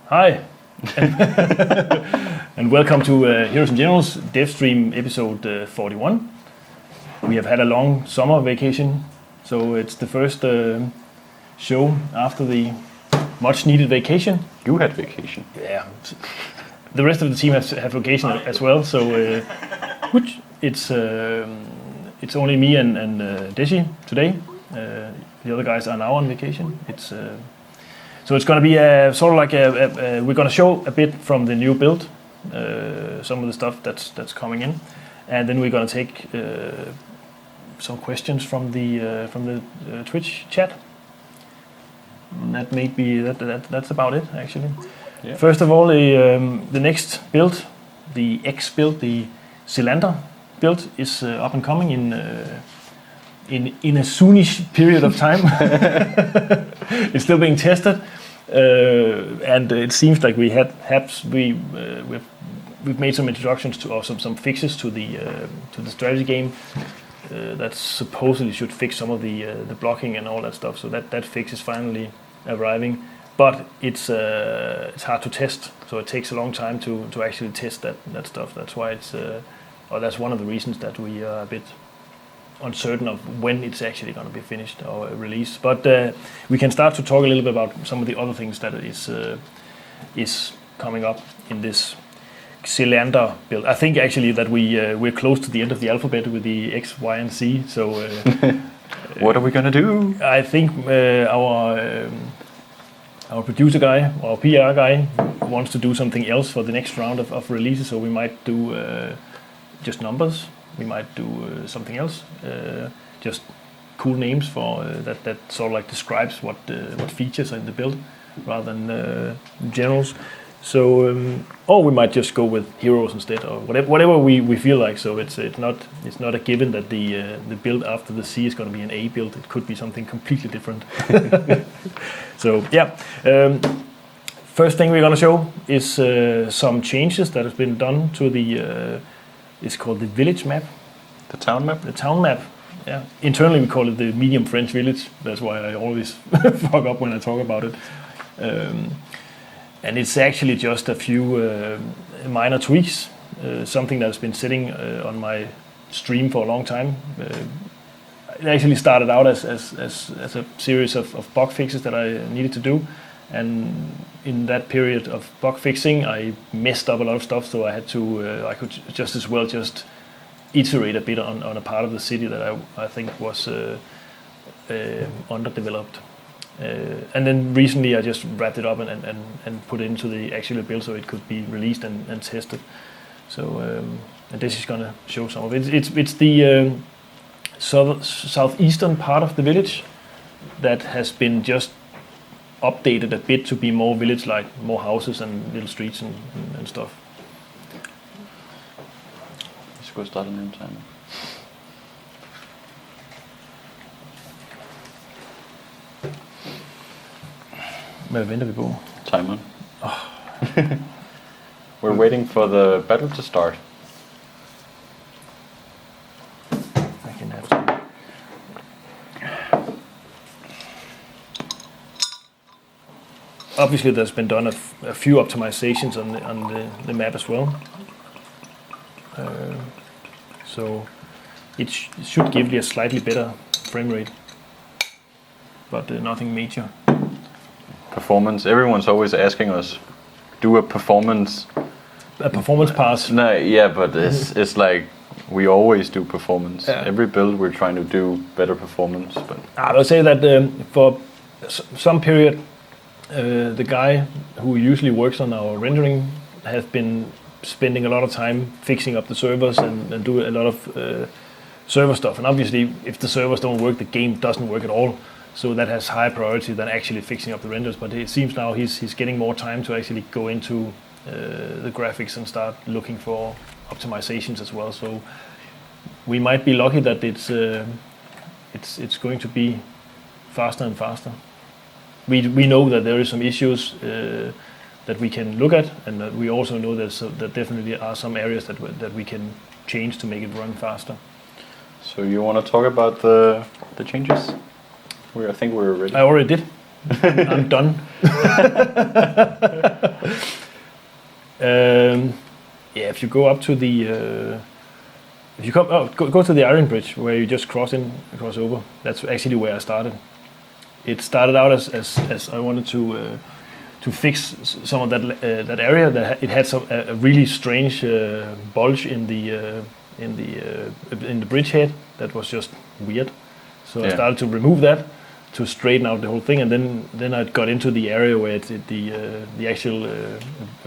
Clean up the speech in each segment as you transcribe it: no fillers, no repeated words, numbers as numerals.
Hi, and welcome to Heroes and Generals Devstream episode 41. We have had a long summer vacation, so it's the first show after the much-needed vacation. You had vacation. Yeah, the rest of the team have vacation as well, so it's only me and Deji today. The other guys are now on vacation. So it's going to be sort of like we're going to show a bit from the new build, some of the stuff that's coming in, and then we're going to take some questions from the Twitch chat. That may be that's about it actually. Yeah. First of all, the next build, the X build, the Xylander build, is up and coming in a soonish period of time. It's still being tested, and it seems like we've made some introductions to, or some fixes to the strategy game that supposedly should fix some of the blocking and all that stuff. So that fix is finally arriving, but it's hard to test. So it takes a long time to actually test that stuff. That's why that's one of the reasons that we are a bit uncertain of when it's actually going to be finished or released. But we can start to talk a little bit about some of the other things that is coming up in this Xylander build. I think actually that we're close to the end of the alphabet with the X, Y, and Z. So what are we gonna do? I think our producer guy, our PR guy, wants to do something else for the next round of releases. So we might do just numbers. We might do something else, just cool names for that sort of like describes what features are in the build, rather than generals. So, or we might just go with heroes instead, or whatever we feel like. So it's not a given that the build after the C is going to be an A build. It could be something completely different. So yeah. First thing we're going to show is some changes that have been done to the. It's called the village map. The town map? The town map, yeah. Internally we call it the medium French village. That's why I always fuck up when I talk about it. And it's actually just a few minor tweaks. Something that's been sitting on my stream for a long time. It actually started out as a series of bug fixes that I needed to do. And in that period of bug fixing, I messed up a lot of stuff, so I could just as well just iterate a bit on a part of the city that I think was underdeveloped. And then recently I just wrapped it up and put it into the actual build so it could be released and tested. So and this is going to show some of it. It's the southeastern part of the village that has been just updated a bit to be more village-like, more houses and little streets and stuff. Vi skal starte en ny timer. Hvad venter vi på? Timer. We're waiting for the battle to start. I can have to. Obviously, there's been done a few optimizations on the map as well. So it should give you a slightly better frame rate, but nothing major. Performance. Everyone's always asking us, do a performance. A performance pass. No, yeah, but it's like we always do performance. Yeah. Every build we're trying to do better performance. But I will say that for some period, the guy who usually works on our rendering has been spending a lot of time fixing up the servers and do a lot of server stuff. And obviously, if the servers don't work, the game doesn't work at all. So that has higher priority than actually fixing up the renders. But it seems now he's getting more time to actually go into the graphics and start looking for optimizations as well. So we might be lucky that it's going to be faster and faster. We know that there is some issues that we can look at, and that we also know that definitely are some areas that we can change to make it run faster. So you want to talk about the changes? I think we're ready. I already did. I'm done. Yeah, if you go up to the, if you go to the Iron Bridge where you just cross over. That's actually where I started. It started out as I wanted to fix some of that area that it had a really strange bulge in the bridgehead that was just weird. So I started to remove that to straighten out the whole thing, and then I got into the area where the actual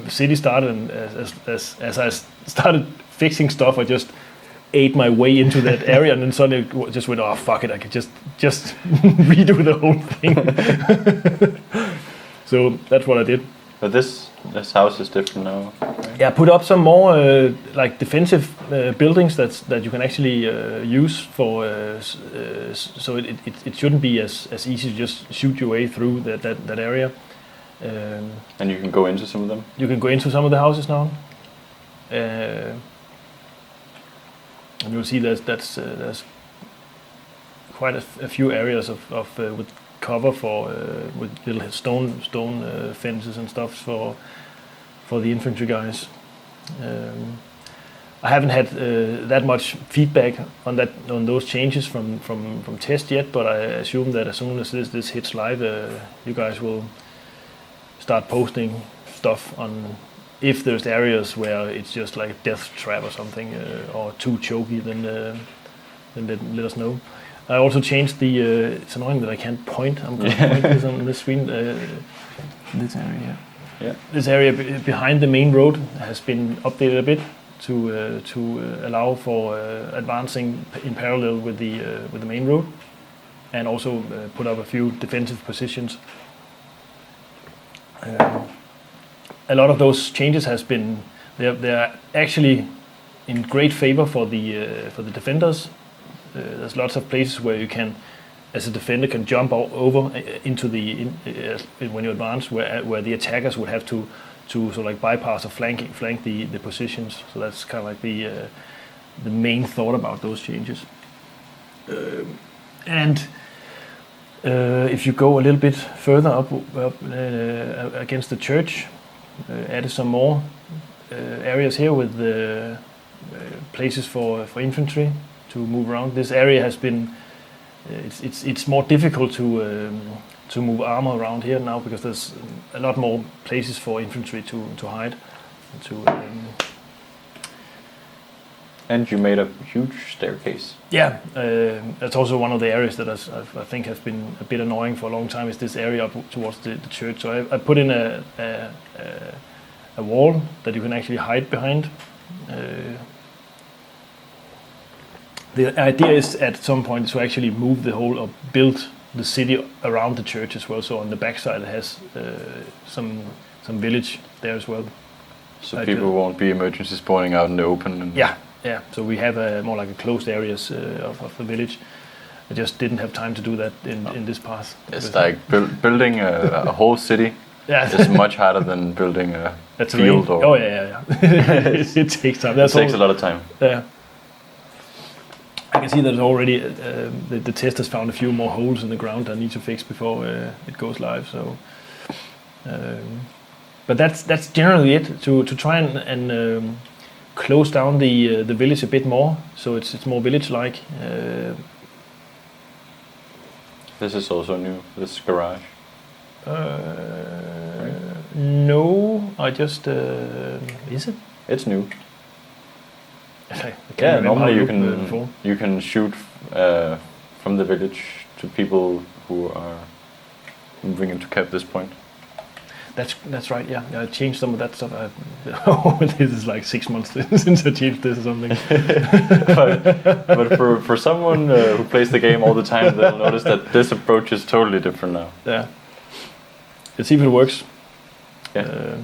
city started. And as I started fixing stuff, I just ate my way into that area, and then suddenly it just went, oh fuck it, I could just redo the whole thing. So that's what I did. But this house is different now. Right? Yeah, put up some more like defensive buildings that you can actually use for. So it shouldn't be as easy to just shoot your way through that area. And you can go into some of them. You can go into some of the houses now. And you'll see there's quite a few areas of with cover for with little stone fences and stuff for the infantry guys. I haven't had that much feedback on those changes from test yet, but I assume that as soon as this hits live, you guys will start posting stuff on if there's areas where it's just like death trap or something, or too choky, then let us know. I also changed the. It's annoying that I can't point. I'm going to point this on the screen. This area here. Yeah. This area behind the main road has been updated a bit to allow for advancing in parallel with the main road, and also put up a few defensive positions. A lot of those changes has been they're actually in great favor for the defenders. There's lots of places where you can, as a defender, can jump over into when you advance, where the attackers would have to sort of like bypass or flank the positions. So that's kind of like the main thought about those changes. And if you go a little bit further up against the church, added some more areas here with places for infantry to move around. This area has been it's more difficult to move armor around here now because there's a lot more places for infantry to hide. And you made a huge staircase. Yeah, that's also one of the areas that I think has been a bit annoying for a long time, is this area up towards the church. So I put in a wall that you can actually hide behind. The idea is at some point to actually move the whole or build the city around the church as well. So on the backside it has some village there as well. So people won't be emergency spawning out in the open. Yeah. So we have more like a closed areas of the village. I just didn't have time to do that in this path. It's like building a whole city. Yeah. It's much harder than building a field. Or yeah. It takes time. It takes a lot of time. Yeah. I can see that already the test has found a few more holes in the ground that I need to fix before it goes live. So, but that's generally it to try and close down the village a bit more, so it's more village-like. This is also new. This garage. Right? No, I just is it? It's new. Yeah, normally you can shoot from the village to people who are moving into camp at this point. That's right. Yeah, I changed some of that stuff. This is like 6 months since I changed this or something. but for someone who plays the game all the time, they'll notice that this approach is totally different now. Yeah. Let's see if it works. Yeah.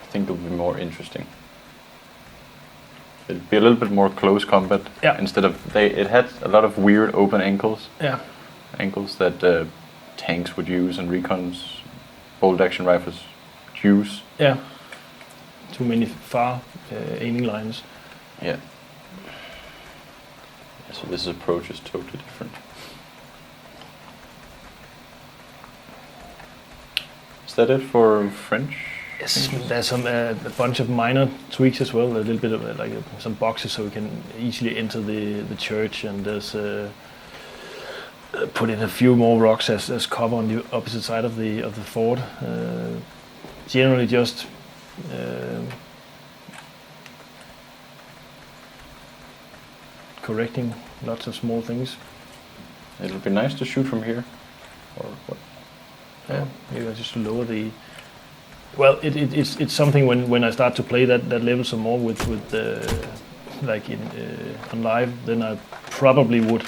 I think it'll be more interesting. It'll be a little bit more close combat. Yeah. Instead of it had a lot of weird open angles. Yeah. Angles that tanks would use and recons, bolt action rifles would use. Yeah. Too many far aiming lines. Yeah. So this approach is totally different. Is that it for French? Yes, there's some a bunch of minor tweaks as well. A little bit of some boxes so we can easily enter the church, and there's put in a few more rocks as cover on the opposite side of the fort. Generally, just correcting lots of small things. It'll be nice to shoot from here, or what? Yeah, maybe just to lower the. Well, it's something when I start to play that level some more with like in on live, then I probably would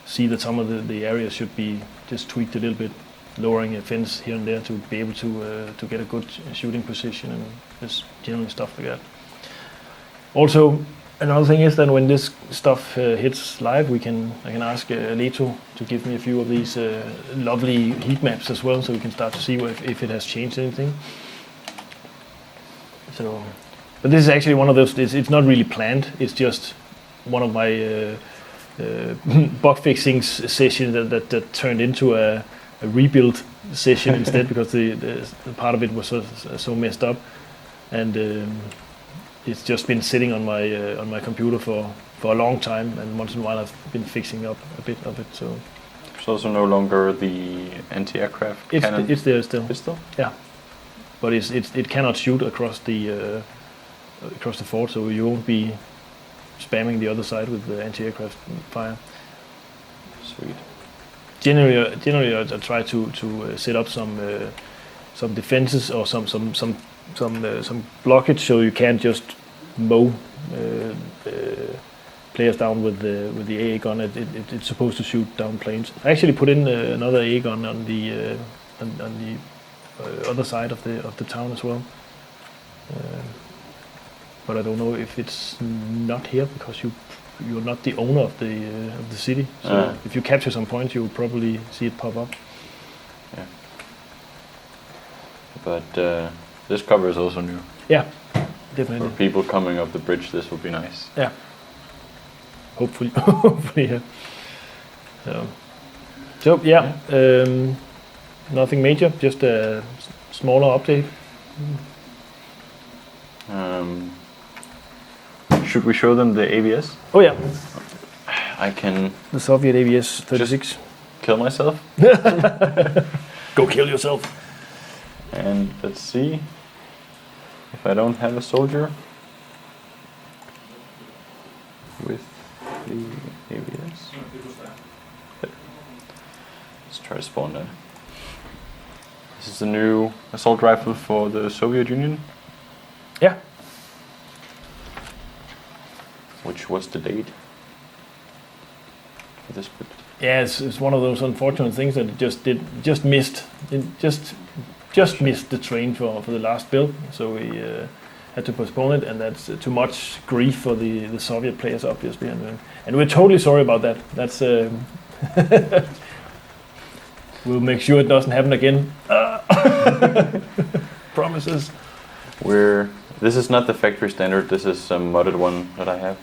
see that some of the areas should be just tweaked a little bit, lowering a fence here and there to be able to get a good shooting position and just general stuff like that. Also, another thing is that when this stuff hits live, I can ask Reto to give me a few of these lovely heat maps as well, so we can start to see if it has changed anything. So, but this is actually one of those. It's not really planned. It's just one of my bug fixing sessions that turned into a rebuild session instead, because the part of it was so messed up, and it's just been sitting on my computer for a long time, and once in a while I've been fixing up a bit of it. So it's also no longer the anti-aircraft cannon. It's there still. It's still? Yeah, but it cannot shoot across the fort, so you won't be spamming the other side with the anti-aircraft fire. Sweet. Generally, I try to set up some defenses or some blockage, so you can't just mow players down with the AA gun. It's supposed to shoot down planes. I actually put in another AA gun on the other side of the town as well. But I don't know if it's not here, because you're not the owner of the city. So if you capture some points, you'll probably see it pop up. Yeah. But this cover is also new. Yeah, definitely. For people coming up the bridge, this will be nice. Yeah. Hopefully, hopefully, yeah. So yeah, nothing major, just a smaller update. Should we show them the ABS? Oh yeah, I can the Soviet ABS 36. kill myself. Go kill yourself. And let's see if I don't have a soldier with the ABS. Let's try to spawn that. This is the new assault rifle for the Soviet Union. Yeah. Which was the date for this bit? Yeah, it's one of those unfortunate things that it just missed. It just missed the train for the last build, so we had to postpone it, and that's too much grief for the Soviet players, obviously, and we're totally sorry about that. That's we'll make sure it doesn't happen again. Promises. This is not the factory standard. This is a modded one that I have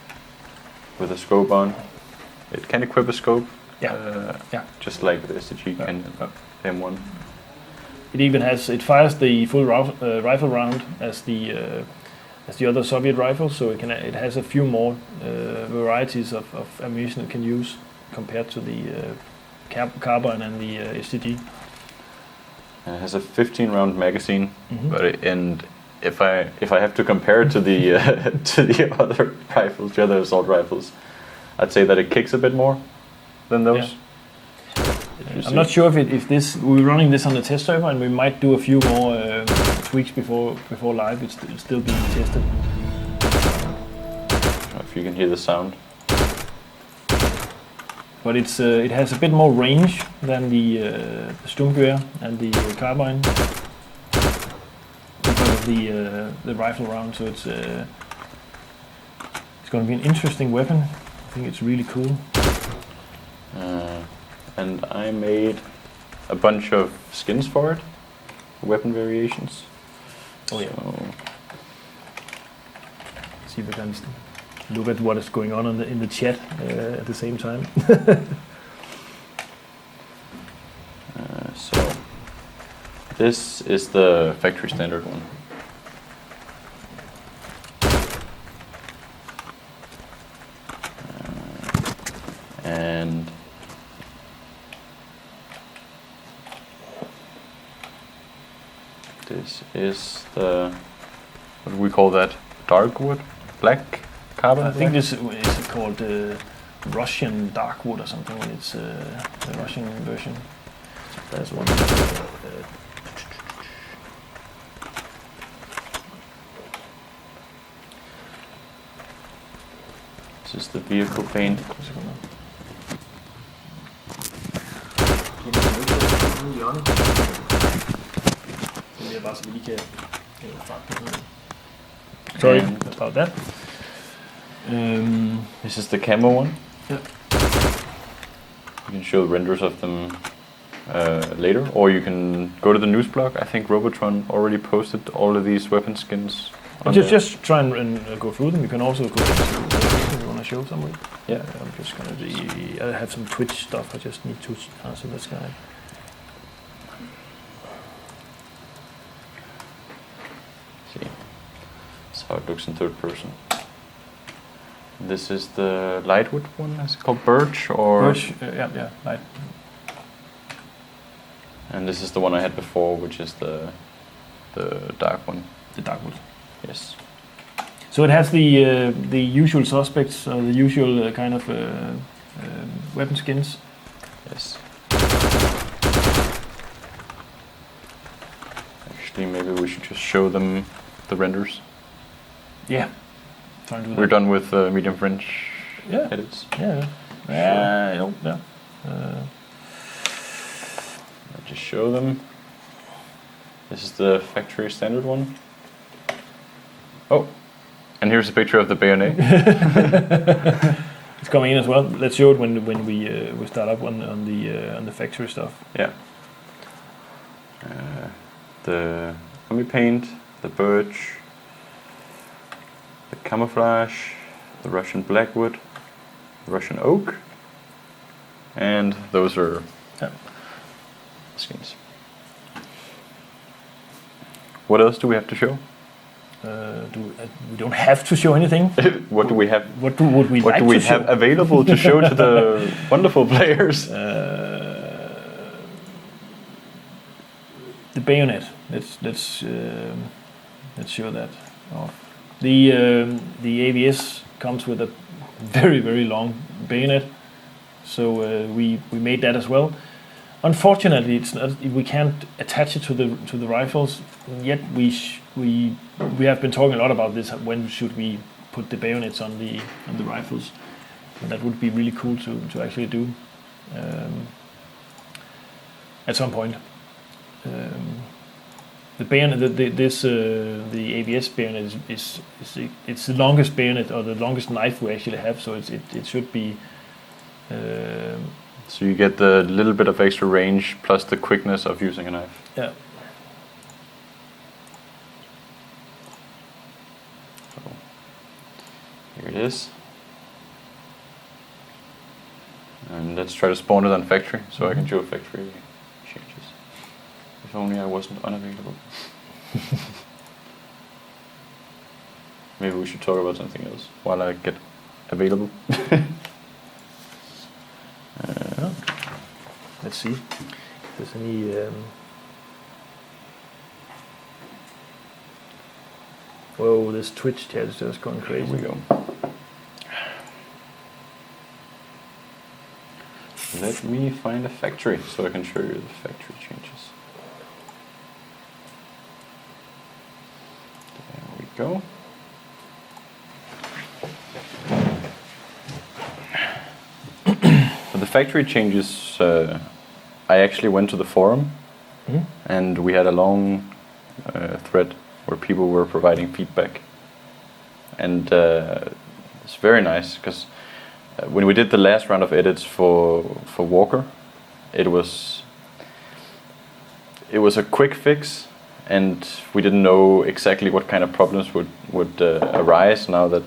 with a scope on. It can equip a scope. Yeah. Just like the SDG can M1. It fires the full rifle round as the other Soviet rifles, so it has a few more varieties of ammunition it can use compared to the carbine and the SDG. And it has a 15-round magazine, but if I have to compare it to the to the other rifles, the other assault rifles, I'd say that it kicks a bit more than those. Yeah. I'm not sure if we're running this on the test server, and we might do a few more tweaks before live. It's still being tested. If you can hear the sound. But it has a bit more range than the Sturmgewehr and the carbine because of the rifle round. So it's going to be an interesting weapon. I think it's really cool. And I made a bunch of skins for it, weapon variations. Oh yeah. See if we can look at what is going on in the chat at the same time. So This is the factory standard one. And this is the, what do we call that? Dark wood? Black carbon? I think this is called Russian dark wood or something. It's the Russian version. There's one. This is the vehicle paint. Sorry about that. This is the camo one. Yeah. You can show renders of them later, or you can go to the news blog. I think Robotron already posted all of these weapon skins. Just try and go through them. You can also go if you want to show somebody. Yeah. I'm just gonna I have some Twitch stuff. I just need to answer this guy. See, that's how it looks in third person. This is the lightwood one. Is it called birch or? Birch, yeah, light. And this is the one I had before, which is the dark one. The dark wood. Yes. So it has the usual suspects, the usual kind of weapon skins. Yes. Actually, maybe we should just show them the renders. Yeah. Try and do that. We're done with medium French edits. Yeah. Sure. Yeah. I'll just show them. This is the factory standard one. Oh, and here's a picture of the bayonet. It's coming in as well. Let's show it when we start up on the factory stuff. Yeah. The army paint, the birch, the camouflage, the Russian blackwood, the Russian oak, and those are skins. What else do we have to show? We don't have to show anything. What do we have? What do we have available to show to the wonderful players? The bayonet. Let's show that off. The ABS comes with a very long bayonet, so we made that as well. Unfortunately, it's not. We can't attach it to the rifles. Yet we have been talking a lot about this. When should we put the bayonets on the rifles? And that would be really cool to actually do at some point. The bayonet, the ABS bayonet is it's the longest bayonet or the longest knife we actually have. So it should be. So you get the little bit of extra range plus the quickness of using a knife. Yeah. So here it is. And let's try to spawn it on factory so I can show factory changes. If only I wasn't unavailable. Maybe we should talk about something else while I get available. Let's see if there's any. Whoa, this Twitch chat is just going crazy. Here we go. Let me find a factory so I can show you the factory changes. There we go. For the factory changes, I actually went to the forum and we had a long thread where people were providing feedback. And it's very nice because when we did the last round of edits for Walker, it was a quick fix, and we didn't know exactly what kind of problems would arise now that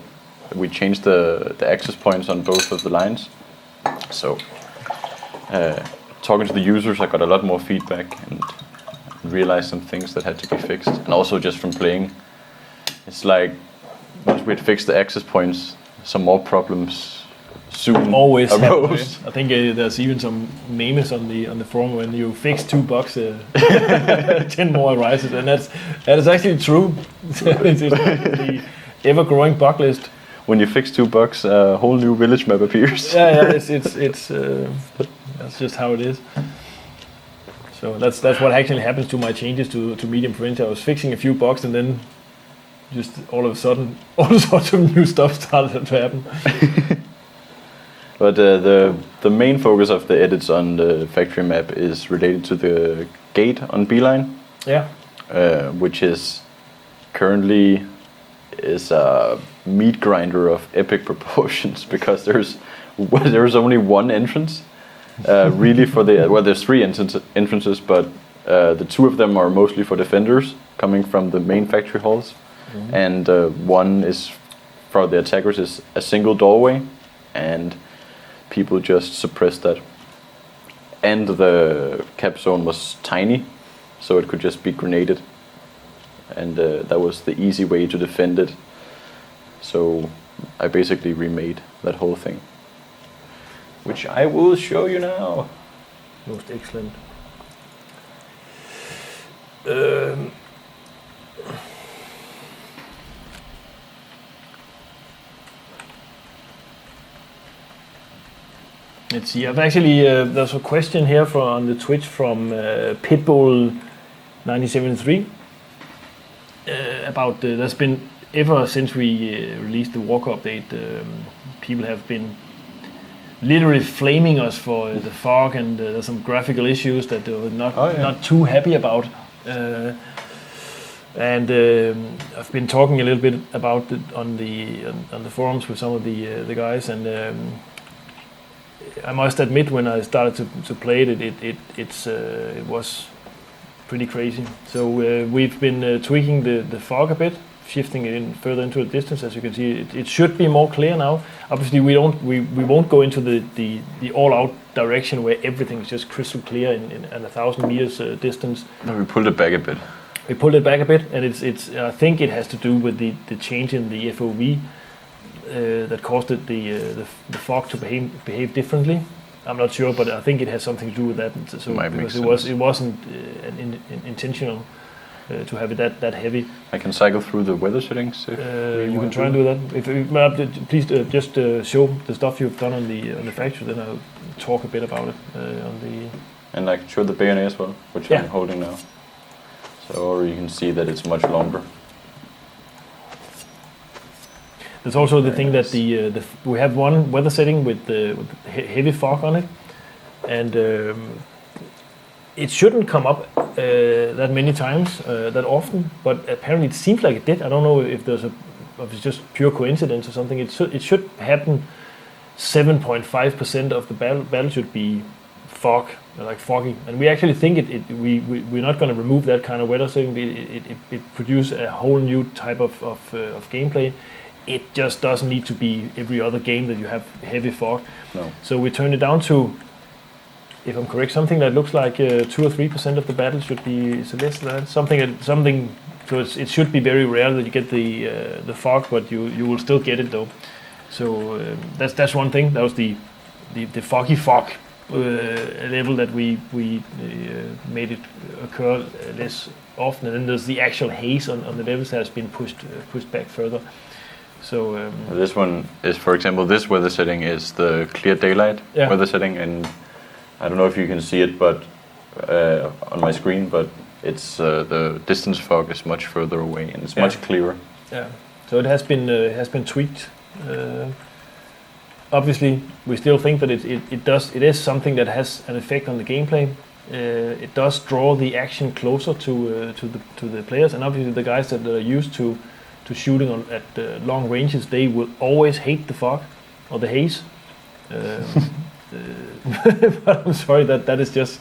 we changed the access points on both of the lines. So talking to the users, I got a lot more feedback, and realized some things that had to be fixed. And also just from playing, it's like once we'd fixed the access points, some more problems soon always arose. I think there's even some memes on the forum when you fix 2 bugs, 10 more arises, and that is actually true. It's the ever-growing bug list. When you fix 2 bugs, a whole new village map appears. Yeah, it's that's just how it is. So that's what actually happens to my changes to medium print. I was fixing a few bugs, and then just all of a sudden, all sorts of new stuff started to happen. But the main focus of the edits on the factory map is related to the gate on Beeline. Yeah. Which is currently a meat grinder of epic proportions because there's only one entrance. Really for there's 3 entrances, but the 2 of them are mostly for defenders coming from the main factory halls, and one is for the attackers is a single doorway, and people just suppressed that. And the cap zone was tiny, so it could just be grenaded, and that was the easy way to defend it. So I basically remade that whole thing, which I will show you now. Most excellent. Let's see. I've actually there's a question here on the Twitch from Pitbull 973 about there's been ever since we released the walk update, people have been literally flaming us for the fog, and there's some graphical issues that they were not too happy about. And I've been talking a little bit about it on the forums with some of the guys, and I must admit when I started to play it was pretty crazy. So we've been tweaking the fog a bit, shifting it in further into the distance. As you can see, it should be more clear now. Obviously, we won't go into the all-out direction where everything is just crystal clear in 1,000 meters distance. No, we pulled it back a bit. We pulled it back a bit, and it's I think it has to do with the change in the FOV that caused the fog to behave differently. I'm not sure, but I think it has something to do with that. So because it wasn't intentional to have it that heavy. I can cycle through the weather settings. If you can try and do that. Please just show the stuff you've done on the factory. Then I'll talk a bit about it on the. And I can show the bayonet as well, which I'm holding now. So, or you can see that it's much longer. There's also the thing that we have one weather setting with heavy fog on it, and it shouldn't come up that many times, that often. But apparently, it seems like it did. I don't know if if it's just pure coincidence or something. It should happen. 7.5% of the battle should be fog, like foggy, and we actually think we're not going to remove that kind of weather setting. It produces a whole new type of gameplay. It just doesn't need to be every other game that you have heavy fog. No. So we turned it down to, if I'm correct, something that looks like 2 or 3% of the battle should be less than that. Something. So it should be very rare that you get the fog, but you will still get it though. So that's one thing. That was the foggy fog level that we made it occur less often. And then there's the actual haze on the levels that has been pushed back further. So this one is, for example, this weather setting is the clear daylight weather setting, and I don't know if you can see it, but on my screen, but it's the distance fog is much further away and it's much clearer. Yeah. So it has been tweaked. Obviously, we still think that it is something that has an effect on the gameplay. It does draw the action closer to the players, and obviously the guys that are used to shooting at long ranges, they will always hate the fog or the haze. But I'm sorry, that is just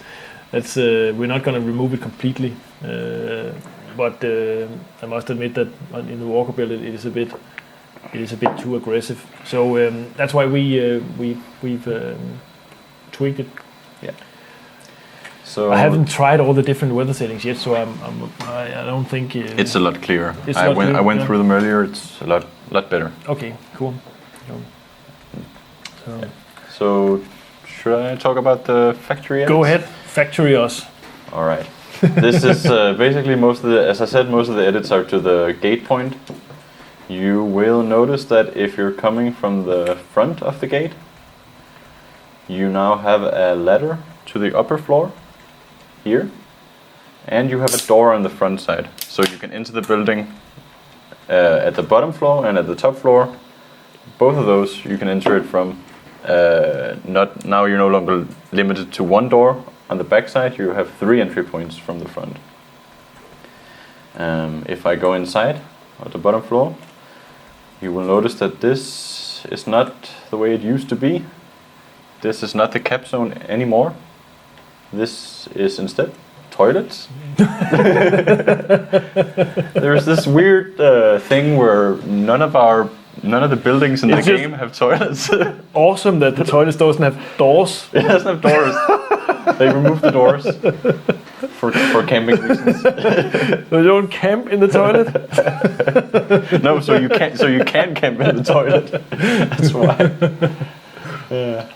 we're not going to remove it completely. But I must admit that in the walker build it is a bit too aggressive. So that's why we've tweaked it. Yeah. So I haven't tried all the different weather settings yet, so I don't think it's a lot clearer. It's a lot clearer, I went yeah. through them earlier. It's a lot better. Okay, cool. So, So should I talk about the factory edits? go ahead, factory us. All right. This is basically as I said, most of the edits are to the gate point. You will notice that if you're coming from the front of the gate, you now have a ladder to the upper floor here, and you have a door on the front side. So you can enter the building at the bottom floor and at the top floor. Both of those you can enter it from. Now you're no longer limited to one door on the back side. You have 3 entry points from the front. If I go inside at the bottom floor, you will notice that this is not the way it used to be. This is not the cap zone anymore. This is instead toilets. There's this weird thing where none of the buildings in the game have toilets. Awesome that the toilets doesn't have doors. It doesn't have doors. They removed the doors for camping reasons. So you don't camp in the toilet? No, so you can camp in the toilet. That's why. Yeah.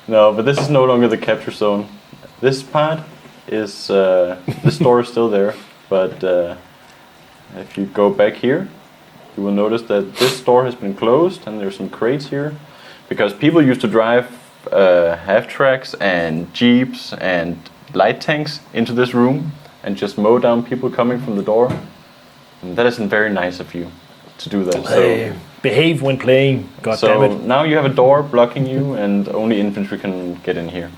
No, but this is no longer the capture zone. This part is this door is still there, but if you go back here, you will notice that this door has been closed, and there's some crates here, because people used to drive half-tracks and jeeps and light tanks into this room and just mow down people coming from the door. And that isn't very nice of you to do that. Hey, behave when playing, God damn it. So now you have a door blocking you, and only infantry can get in here.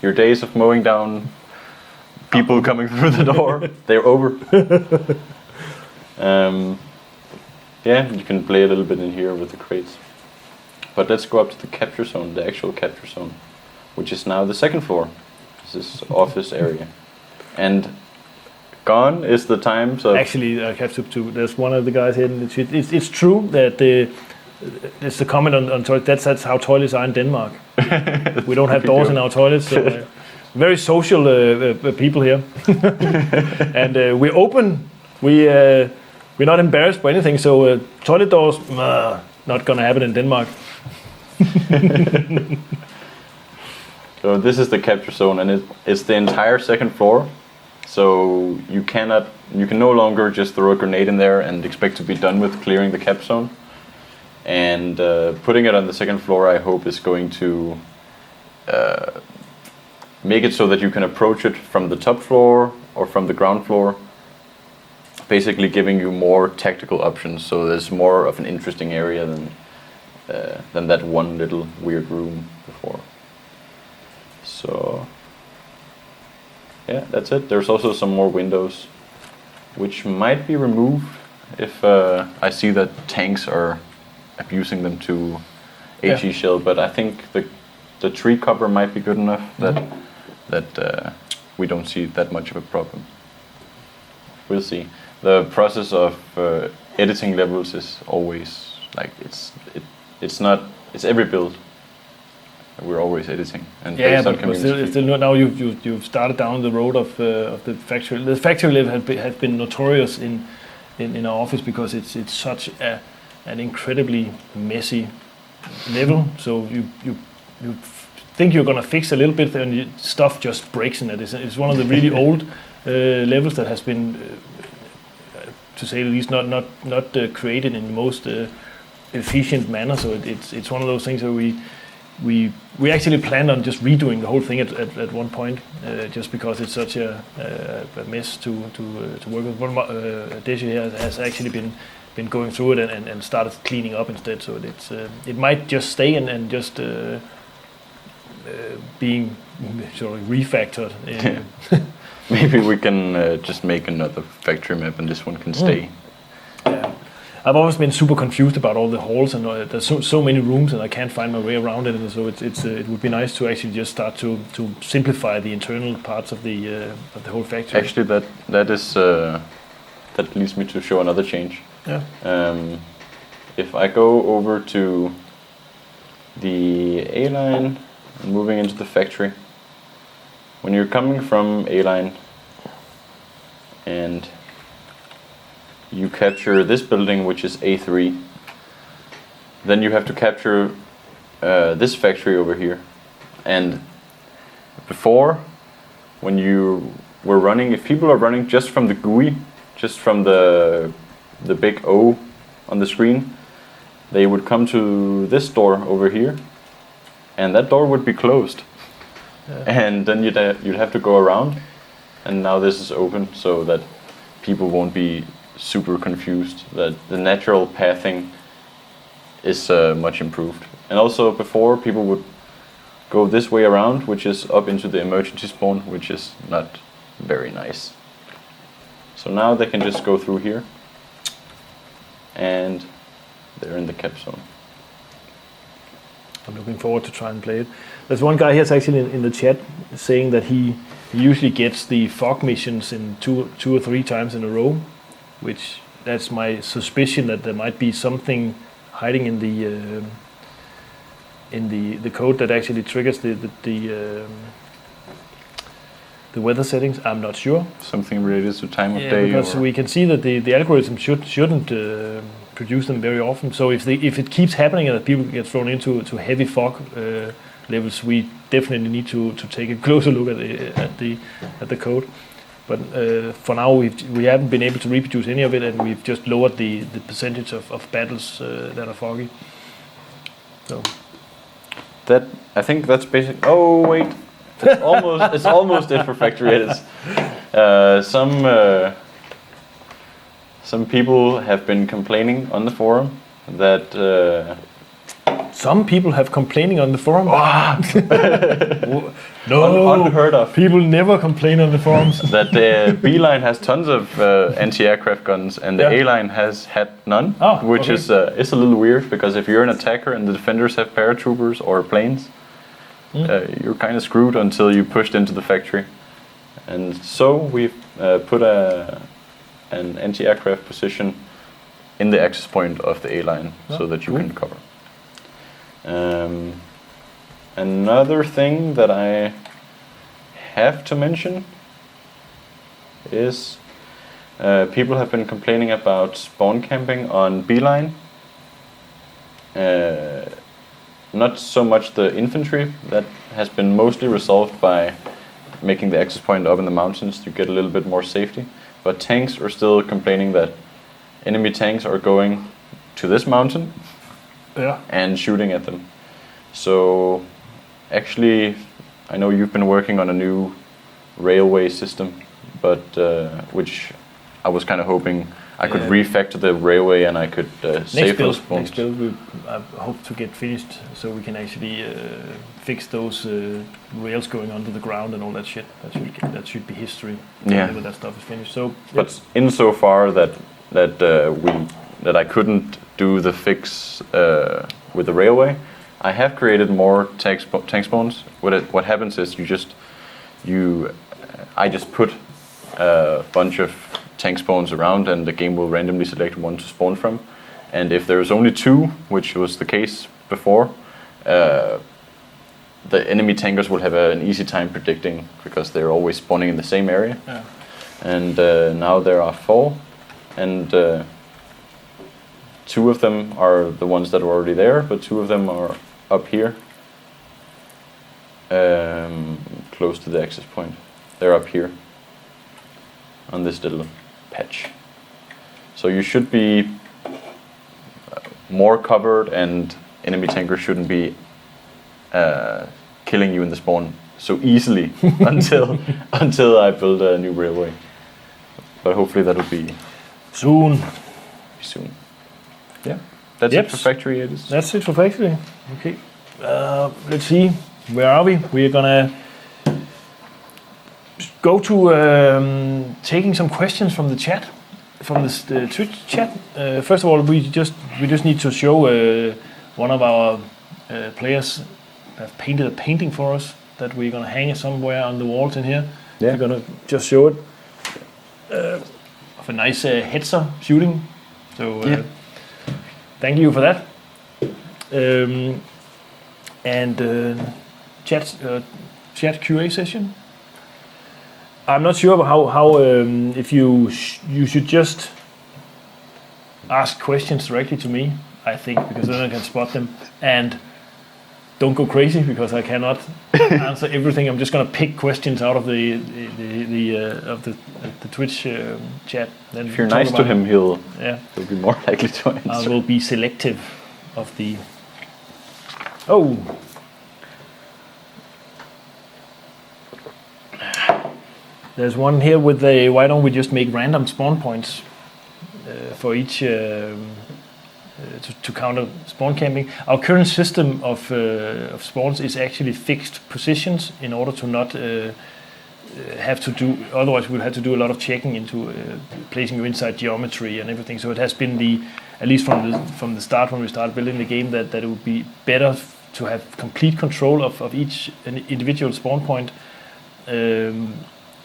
Your days of mowing down people coming through the door, they're over. Yeah, you can play a little bit in here with the crates. But let's go up to the capture zone, the actual capture zone, which is now the second floor. This is office area. And gone is the times of... Actually, I have to there's one of the guys here in the chat. It's true that it's a comment on toilets. That's how toilets are in Denmark. We don't have doors in our toilets. So, very social people here. And we're open. We're not embarrassed by anything. So toilet doors, not going to happen in Denmark. So this is the capture zone, and it's the entire second floor. So you can no longer just throw a grenade in there and expect to be done with clearing the cap zone. And putting it on the second floor, I hope, is going to make it so that you can approach it from the top floor or from the ground floor, basically giving you more tactical options. So there's more of an interesting area than that one little weird room before. So yeah, that's it. There's also some more windows, which might be removed if I see that tanks are abusing them to HE shell. But I think the tree cover might be good enough that we don't see that much of a problem. We'll see. The process of editing levels is always like it's every build. We're always editing, and based on community. Still not now. You've started down the road of the factory. The factory level has been notorious in our office because it's such an incredibly messy level. So you think you're gonna fix a little bit, and stuff just breaks in it. It's one of the really old levels that has been, to say the least, not created in the most efficient manner. So it's one of those things where we actually planned on just redoing the whole thing at one point, just because it's such a mess to work with. Deji here has actually been going through it and started cleaning up instead. So it might just stay and just being sort of refactored. Maybe we can just make another factory map, and this one can stay. Yeah. I've always been super confused about all the halls, and there's so many rooms, and I can't find my way around it. And so it would be nice to actually just start to simplify the internal parts of the whole factory. Actually, that leads me to show another change. Yeah. If I go over to the A line and moving into the factory, when you're coming from A-line and you capture this building, which is A3, then you have to capture this factory over here. And before, when you were running, if people are running just from the GUI, just from the big O on the screen, they would come to this door over here, and that door would be closed. And then you'd have to go around, and now this is open so that people won't be super confused, that the natural pathing is much improved. And also before, people would go this way around, which is up into the emergency spawn, which is not very nice. So now they can just go through here, and they're in the cap zone. I'm looking forward to try and play it. There's one guy here's actually in the chat saying that he usually gets the fog missions in two or three times in a row, which that's my suspicion that there might be something hiding in the code that actually triggers the weather settings. I'm not sure. Something related to time of day. Because we can see that the algorithm shouldn't produce them very often. So if it keeps happening and that people get thrown into heavy fog levels, we definitely need to take a closer look at the code. But for now, we haven't been able to reproduce any of it, and we've just lowered the percentage of battles that are foggy. So that, I think that's basic. Oh wait, it's almost it for factory edits. Some people have been complaining on the forum that. Some people have complaining on the forum. No, unheard of. People never complain on the forums. That the B-line has tons of anti-aircraft guns, and the A-line has had none, which is a little weird, because if you're an attacker and the defenders have paratroopers or planes, you're kind of screwed until you pushed into the factory. And so we've put an anti-aircraft position in the access point of the A-line so that you can cover. Another thing that I have to mention is people have been complaining about spawn camping on B-line. Not so much the infantry, that has been mostly resolved by making the access point up in the mountains to get a little bit more safety. But tanks are still complaining that enemy tanks are going to this mountain and shooting at them. So actually, I know you've been working on a new railway system, but which I was kind of hoping I could refactor the railway and I could save those spawns. Next build, I hope to get finished so we can actually fix those rails going under the ground and all that shit. That should be history whenever that stuff is finished. So, but insofar that I couldn't do the fix with the railway, I have created more tank spawns. What happens is I just put a bunch of tank spawns around, and the game will randomly select one to spawn from. And if there's only two, which was the case before, the enemy tankers will have an easy time predicting, because they're always spawning in the same area. Yeah. And now there are 4, and 2 of them are the ones that are already there, but 2 of them are up here, close to the access point. They're up here on this little patch. So you should be more covered, and enemy tankers shouldn't be killing you in the spawn so easily until I build a new railway. But hopefully that'll be soon. Yeah, that's it for factory edits. That's it for factory. Okay. Let's see. Where are we? We're gonna go to taking some questions from the chat, from the Twitch chat. First of all, we just need to show one of our players have painted a painting for us that we're gonna hang it somewhere on the walls in here. Yeah. We're gonna just show it of a nice hetzer shooting. So thank you for that. And chat QA session. I'm not sure how if you should just ask questions directly to me, I think, because then I can spot them, and don't go crazy because I cannot answer everything. I'm just gonna pick questions out of the Twitch chat. Then If you're nice to him, he'll be more likely to answer. I will be selective of the. Oh. There's one here with the, why don't we just make random spawn points for each to counter spawn camping. Our current system of spawns is actually fixed positions in order to not have to do, otherwise we'll have to do a lot of checking into placing you inside geometry and everything. So it has been at least from the start when we started building the game, that it would be better to have complete control of each individual spawn point.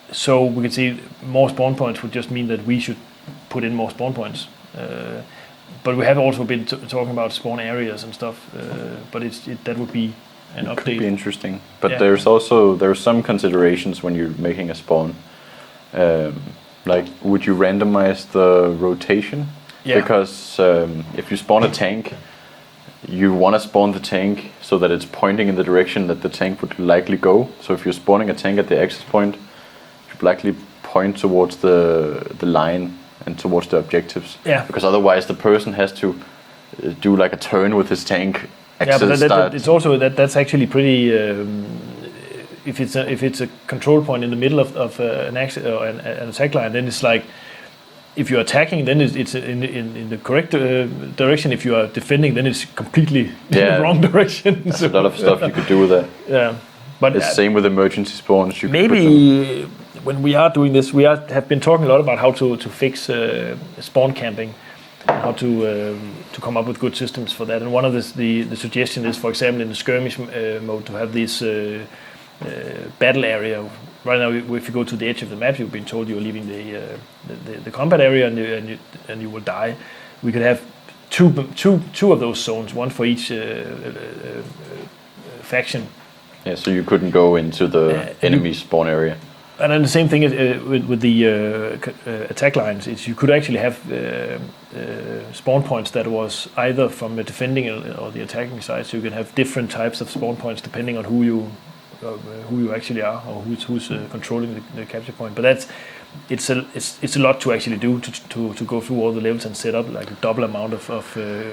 So we can see more spawn points would just mean that we should put in more spawn points. But we have also been talking about spawn areas and stuff. But that would be an update. Could be interesting. But there's some considerations when you're making a spawn. Like, would you randomize the rotation? Yeah. Because if you spawn a tank, you want to spawn the tank so that it's pointing in the direction that the tank would likely go. So if you're spawning a tank at the access point, you should likely point towards the line and towards the objectives. Yeah. Because otherwise the person has to do like a turn with his tank. Yeah, but it's also that's actually pretty. If it's a control point in the middle of an attack line, then it's like, if you're attacking, then it's in the correct direction. If you are defending, then it's completely in the wrong direction. There's a lot of stuff you could do with that. Yeah, but it's the same with emergency spawns. You maybe when we are doing this, we have been talking a lot about how to fix spawn camping, and how to come up with good systems for that. And one of the suggestion is, for example, in the skirmish mode, to have this battle area. Right now, if you go to the edge of the map, you've been told you're leaving the combat area and you will die. We could have two of those zones, one for each faction. Yeah, so you couldn't go into the enemy spawn area. And then the same thing with the attack lines is you could actually have spawn points that was either from the defending or the attacking side. So you can have different types of spawn points depending on who you actually are, or who's controlling the capture point. But it's a lot to actually do to go through all the levels and set up like a double amount of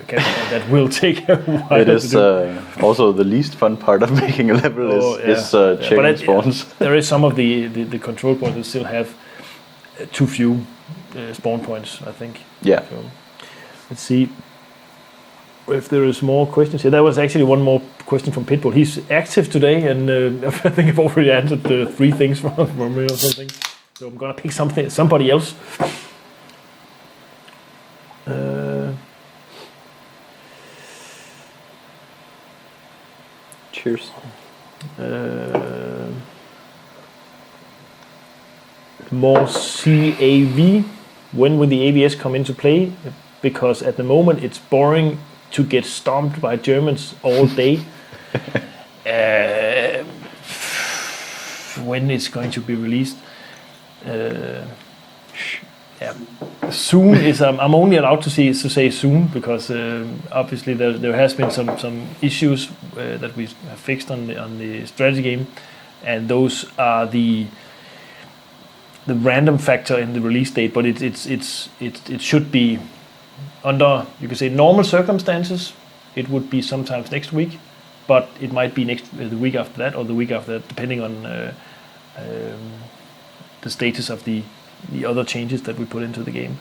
capture point. That will take a while. It is also the least fun part of making a level is checking spawns. There is some of the control points that still have too few spawn points, I think. Yeah. So, let's see if there is more questions here. There was actually one more question from Pitbull. He's active today, and I think I've already answered the 3 things from him or something. So I'm gonna pick somebody else. Cheers. More CAV. When will the ABS come into play? Because at the moment it's boring to get stomped by Germans all day. When it's going to be released? Soon is. I'm only allowed to say soon because obviously there has been some issues that we have fixed on the strategy game, and those are the random factor in the release date. But it should be under, you can say, normal circumstances. It would be sometimes next week, but it might be the week after that or the week after that, depending on the status of the other changes that we put into the game.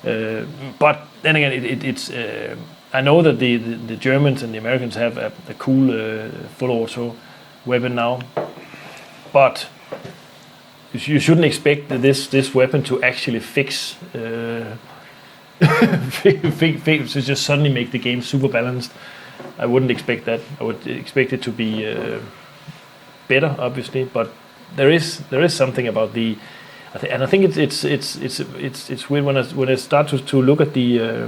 But then again, it's I know that the Germans and the Americans have a cool full auto weapon now, but you shouldn't expect this weapon to actually fix to just suddenly make the game super balanced. I wouldn't expect that. I would expect it to be better, obviously, but there is something about the. I think it's weird when I start to look at the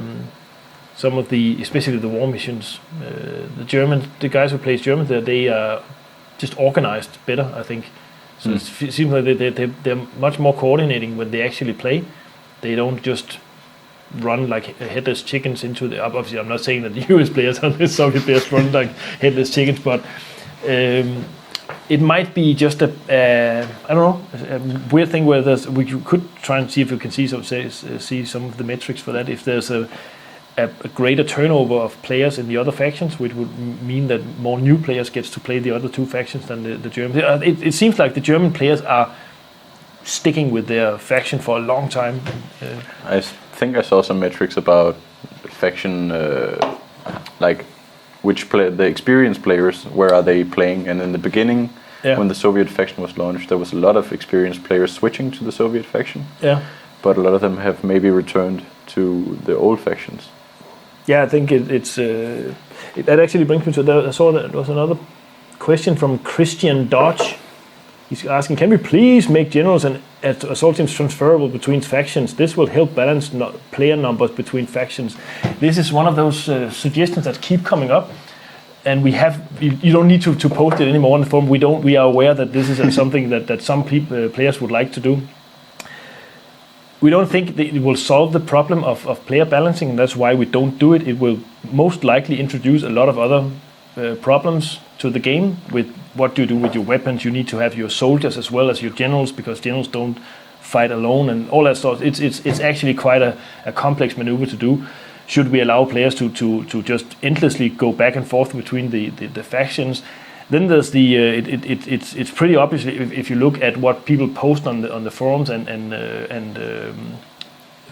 some of the, especially the war missions. The guys who play German, they are just organized better, I think. So it seems like they're much more coordinating when they actually play. They don't just run like headless chickens into the... Obviously, I'm not saying that the US players and the Soviet players run like headless chickens, but it might be just a weird thing where we could try and see if we can see some of the metrics for that. If there's a greater turnover of players in the other factions, which would mean that more new players gets to play the other two factions than the German. It seems like the German players are sticking with their faction for a long time. I think I saw some metrics about faction, like the experienced players, where are they playing? And in the beginning, when the Soviet faction was launched, there was a lot of experienced players switching to the Soviet faction. Yeah. But a lot of them have maybe returned to the old factions. Yeah, I think that actually brings me to I saw that there was another question from Christian.Dodge. He's asking, can we please make generals and assault teams transferable between factions? This will help balance player numbers between factions. This is one of those suggestions that keep coming up, and you don't need to post it anymore on the forum. We are aware that this is something that some players would like to do. We don't think that it will solve the problem of player balancing, and that's why we don't do it. It will most likely introduce a lot of other problems to the game. With what do you do with your weapons? You need to have your soldiers as well as your generals, because generals don't fight alone and all that stuff. It's actually quite a complex maneuver to do. Should we allow players to just endlessly go back and forth between the factions? Then there's it's pretty obvious if you look at what people post on the forums and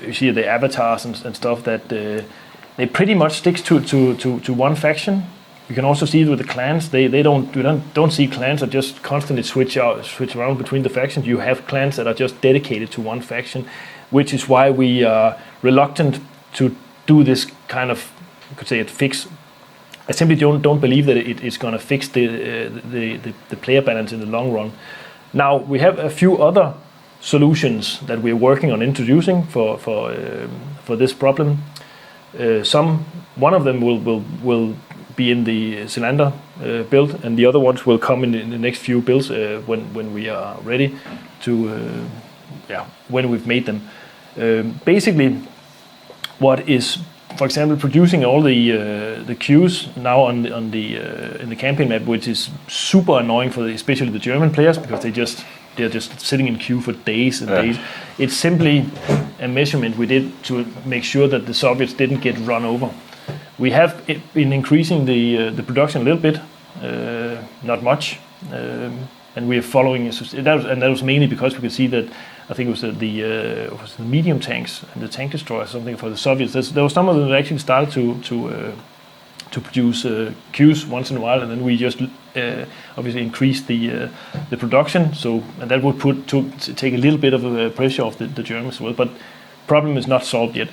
you see the avatars and stuff, that they pretty much sticks to one faction. You can also see it with the clans. They don't see clans that just constantly switch around between the factions. You have clans that are just dedicated to one faction, which is why we are reluctant to do this kind of, you could say, it fix. I simply don't believe that it is going to fix the player balance in the long run. Now we have a few other solutions that we're working on introducing for this problem. One of them will be in the Xylander build, and the other ones will come in the next few builds when we are ready to when we've made them. Basically, what is, for example, producing all the queues now on the in the campaign map, which is super annoying for especially the German players, because they're just sitting in queue for days and days. It's simply a measurement we did to make sure that the Soviets didn't get run over. We have been increasing the production a little bit, not much, and we are following. That was mainly because we could see that, I think it was the medium tanks and the tank destroyers, something for the Soviets. There were some of them that actually started to produce queues once in a while, and then we just obviously increased the production. And that would take a little bit of a pressure off the Germans as well. But problem is not solved yet.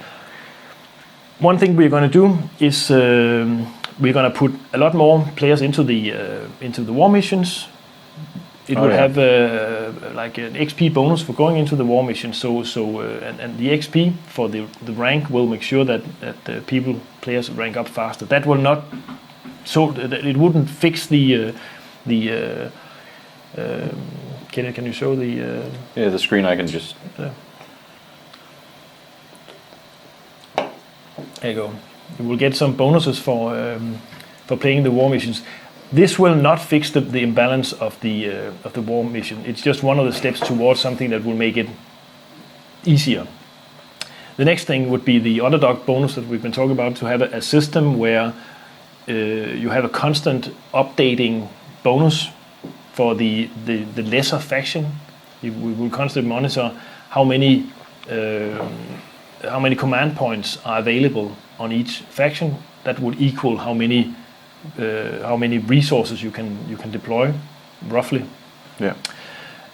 One thing we're going to do is we're going to put a lot more players into the war missions. It will have like an XP bonus for going into the war mission. And the XP for the rank will make sure that players rank up faster. That will not, it wouldn't fix the can you show the the screen? I can just there you go. You will get some bonuses for playing the war missions. This will not fix the imbalance of the war mission. It's just one of the steps towards something that will make it easier. The next thing would be the underdog bonus that we've been talking about, to have a system where you have a constant updating bonus for the lesser faction. We will constantly monitor how many command points are available on each faction. That would equal how many resources you can deploy, roughly. Yeah.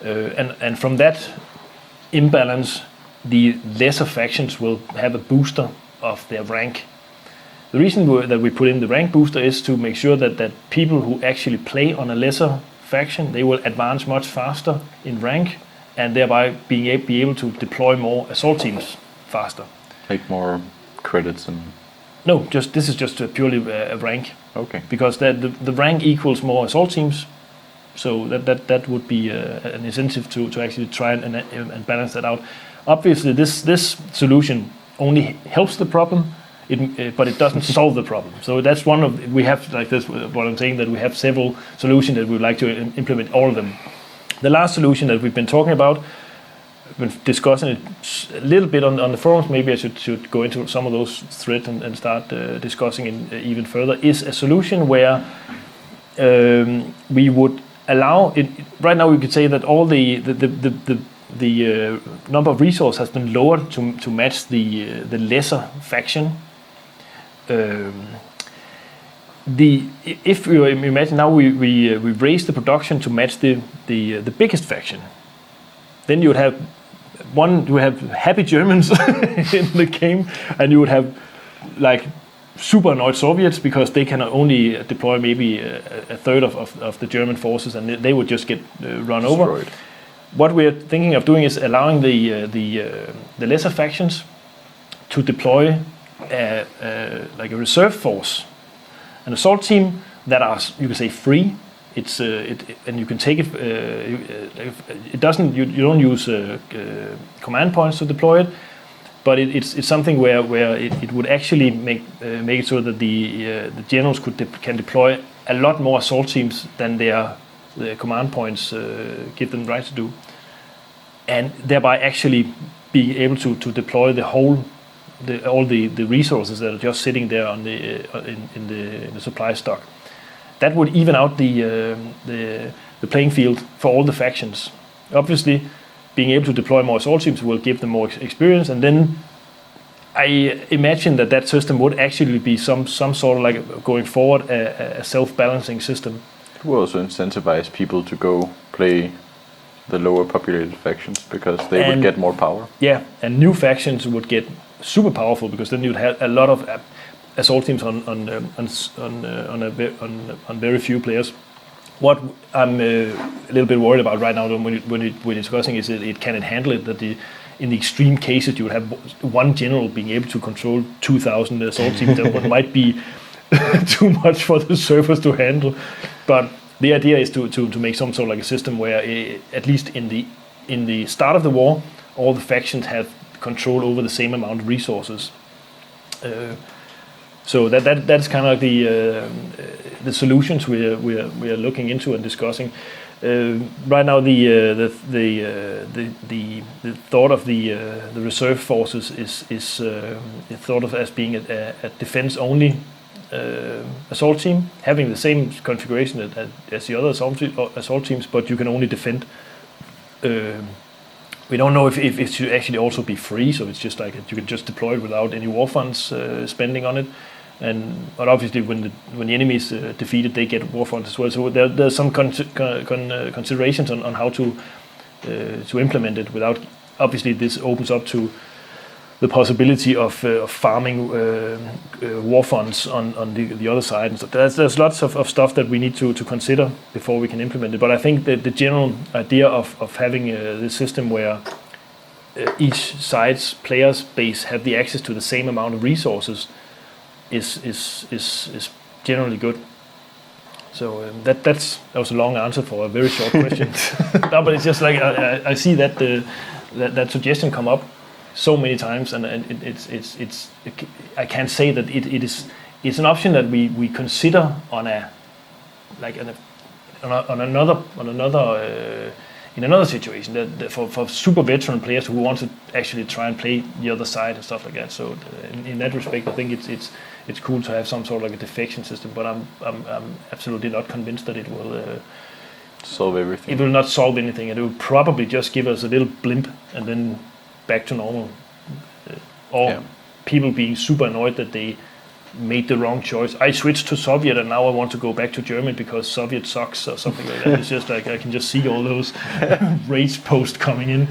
And from that imbalance, the lesser factions will have a booster of their rank. The reason that we put in the rank booster is to make sure that people who actually play on a lesser faction, they will advance much faster in rank, and thereby be able to deploy more assault teams faster. Take more credits and... No, this is just purely a rank. Okay. Because the rank equals more assault teams, So that would be an incentive to actually try and balance that out. Obviously, this solution only helps the problem, but it doesn't solve the problem. So that's one of we have like this. What I'm saying that we have several solutions that we would like to implement all of them. The last solution that we've been talking about, we've been discussing it a little bit on the forums. Maybe I should go into some of those threads and start discussing it even further. Is a solution where we would allow it. Right now, we could say that all the number of resources has been lowered to match the lesser faction. If you imagine now we raise the production to match the biggest faction, then you would have happy Germans in the game, and you would have like super annoyed Soviets because they can only deploy maybe a third of the German forces, and they would just get run over. What we're thinking of doing is allowing the lesser factions to deploy like a reserve force, an assault team that are, you can say, free. It's and you can take it. It doesn't. You don't use command points to deploy it, but it's something where it would actually make it so that the generals can deploy a lot more assault teams than the command points give them the right to do, and thereby actually being able to deploy all the resources that are just sitting there on in the supply stock. That would even out the playing field for all the factions. Obviously, being able to deploy more assault teams will give them more experience, and then I imagine that system would actually be some sort of like going forward a self-balancing system. It will also incentivize people to go play the lower populated factions because they would get more power. Yeah, and new factions would get super powerful because then you'd have a lot of assault teams on very few players. What I'm a little bit worried about right now when we're discussing is that can it handle it, that in the extreme cases you would have one general being able to control 2,000 assault teams. That might be too much for the servers to handle. But the idea is to make some sort of like a system where at least in the start of the war, all the factions have control over the same amount of resources. So that's kind of like the solutions we are looking into and discussing. Right now, the thought of the reserve forces is thought of as being a defense only assault team, having the same configuration as the other assault teams, but you can only defend. We don't know if it should actually also be free, so it's just like you can just deploy it without any war funds spending on it. But obviously, when the enemy is defeated, they get war funds as well. So there's some considerations on how to implement it without. Obviously, this opens up to the possibility of farming war funds on the other side. And so there's lots of stuff that we need to consider before we can implement it. But I think that the general idea of having this system where each side's players base have the access to the same amount of resources is generally good. So that was a long answer for a very short question. No, but it's just like I see that suggestion come up so many times, and it's I can't say that it's an option that we consider on another situation that for super veteran players who want to actually try and play the other side and stuff like that. So in that respect, I think it's cool to have some sort of like a defection system, but I'm absolutely not convinced that it will solve everything. It will not solve anything, and it will probably just give us a little blimp and then back to normal, people being super annoyed that they made the wrong choice. I switched to Soviet and now I want to go back to German because Soviet sucks or something like that. It's just like I can just see all those rage posts coming in.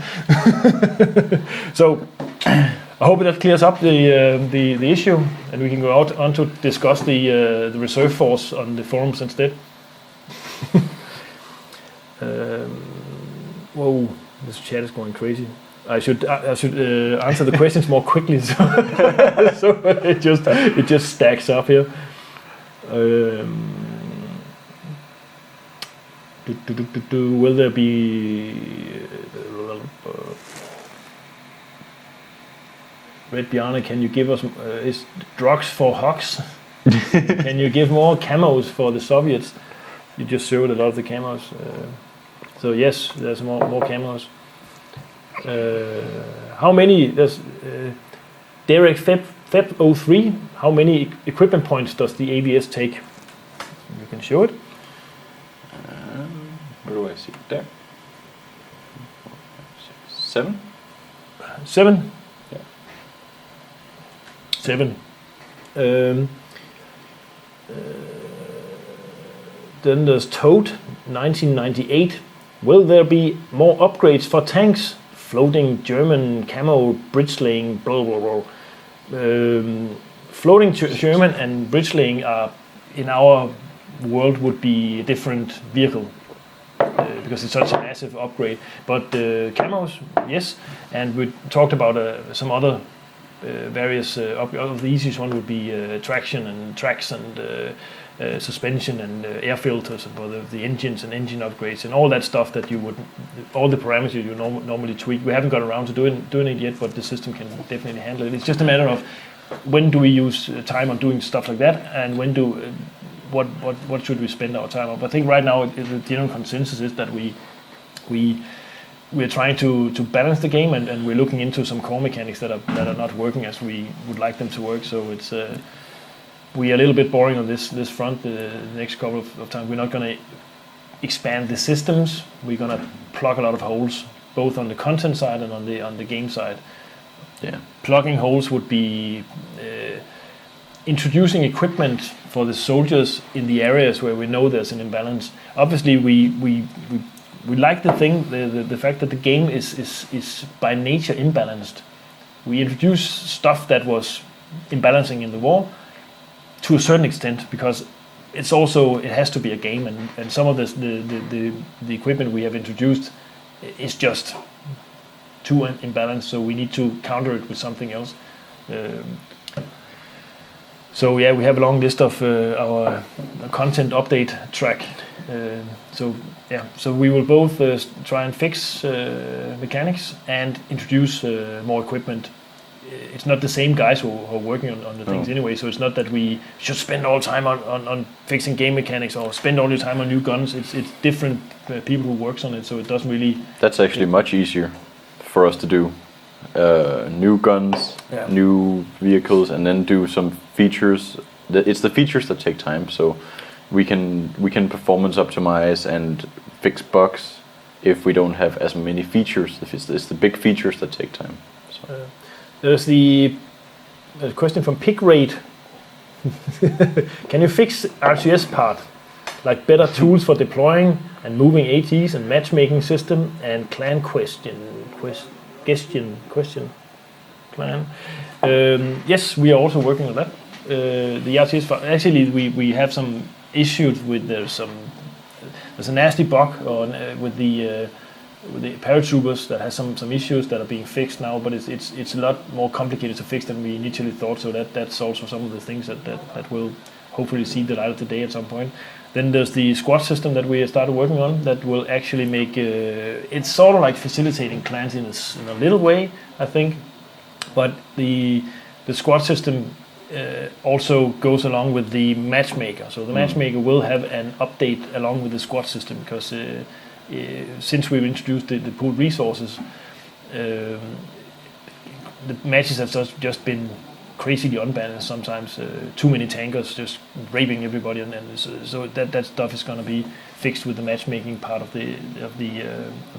So I hope that clears up the issue, and we can go on to discuss the reserve force on the forums instead. Whoa, this chat is going crazy. I should answer the questions more quickly, so it just stacks up here. Will there be RedBjarne, can you give us is drugs for hogs? Can you give more camos for the Soviets? You just showed a lot of the camos. So yes, there's more camos. How many? There's Derek Feb 03. How many equipment points does the ABS take? You can show it. Where do I see it? There. 7. 7. Yeah. 7. Then there's Toad, 1998. Will there be more upgrades for tanks? Floating German camo bridge laying, blah blah blah. Floating German and bridge laying are, in our world, would be a different vehicle because it's such a massive upgrade. But camos, yes. And we talked about some other various upgrades. The easiest one would be traction and tracks and suspension and air filters for the engines and engine upgrades and all that stuff that you would, all the parameters you normally tweak. We haven't got around to doing it yet, but the system can definitely handle it. It's just a matter of when do we use time on doing stuff like that, and when do what should we spend our time on. But I think right now the general consensus is that we're trying to balance the game, and we're looking into some core mechanics that are not working as we would like them to work. So it's we are a little bit boring on this front the next couple of times. We're not going to expand the systems. We're going to plug a lot of holes, both on the content side and on the game side. Yeah. Plugging holes would be introducing equipment for the soldiers in the areas where we know there's an imbalance. Obviously, we like the fact that the game is by nature imbalanced. We introduce stuff that was imbalancing in the war to a certain extent, because it has to be a game, and some of the equipment we have introduced is just too imbalanced, so we need to counter it with something else. So yeah, we have a long list of our content update track. So we will both try and fix mechanics and introduce more equipment. It's not the same guys who are working on the things anyway, so it's not that we should spend all time on fixing game mechanics or spend all your time on new guns. It's different people who works on it, so it doesn't really... That's actually much easier for us to do. New guns, new vehicles, and then do some features. It's the features that take time, so we can performance optimize and fix bugs if we don't have as many features. It's the big features that take time. So. There's the question from Pick Rate. Can you fix RTS part, like better tools for deploying and moving ATs and matchmaking system and clan question clan? Yes, we are also working on that. The RTS part, actually we have some issues with there's a nasty bug with the paratroopers that has some issues that are being fixed now, but it's a lot more complicated to fix than we initially thought. So that's also some of the things that will hopefully see the light of the day at some point. Then there's the squad system that we started working on that will actually make it's sort of like facilitating clans in a little way, I think. But the squad system also goes along with the matchmaker. So the matchmaker will have an update along with the squad system, because since we've introduced the pooled resources, the matches have just been crazily unbalanced sometimes. Too many tankers just raping everybody, and so that stuff is going to be fixed with the matchmaking part of the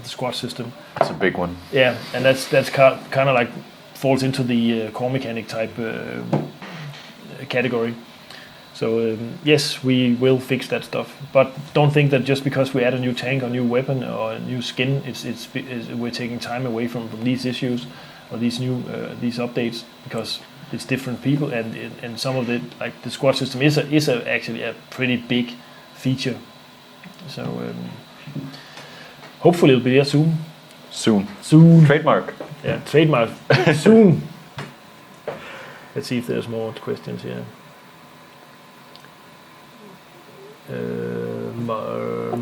squad system. It's a big one. Yeah, and that's kind of like falls into the core mechanic type category. So yes, we will fix that stuff, but don't think that just because we add a new tank or new weapon or a new skin, we're taking time away from these issues or these new these updates, because it's different people, and some of the, like the squad system is actually a pretty big feature. So hopefully it'll be there soon. Soon. Trademark. Yeah, trademark. Soon. Let's see if there's more questions here.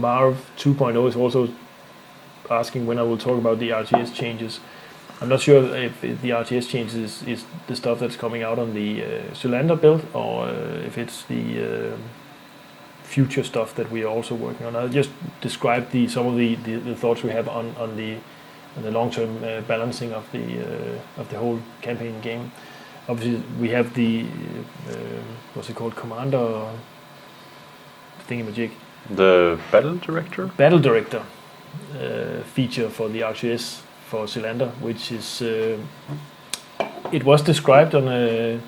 Marv 2.0 is also asking when I will talk about the RTS changes. I'm not sure if the RTS changes is the stuff that's coming out on the Xylander build, or if it's the future stuff that we are also working on. I'll just describe some of the thoughts we have on the long-term balancing of the whole campaign game. Obviously, we have the what's it called, commander thingamajig. The battle director. Battle director feature for the RTS for Xylander, which is it was described on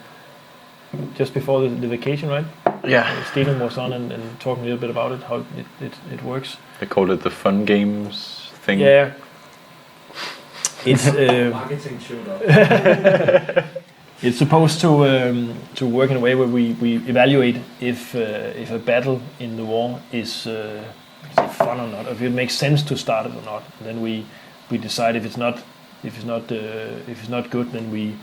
just before the vacation, right? Yeah. Stephen was on and talking a little bit about it, how it works. They called it the fun games thing. Yeah. It's marketing shooter. it's supposed to work in a way where we evaluate if a battle in the war is fun or not, if it makes sense to start it or not. And then we decide if it's not good, then we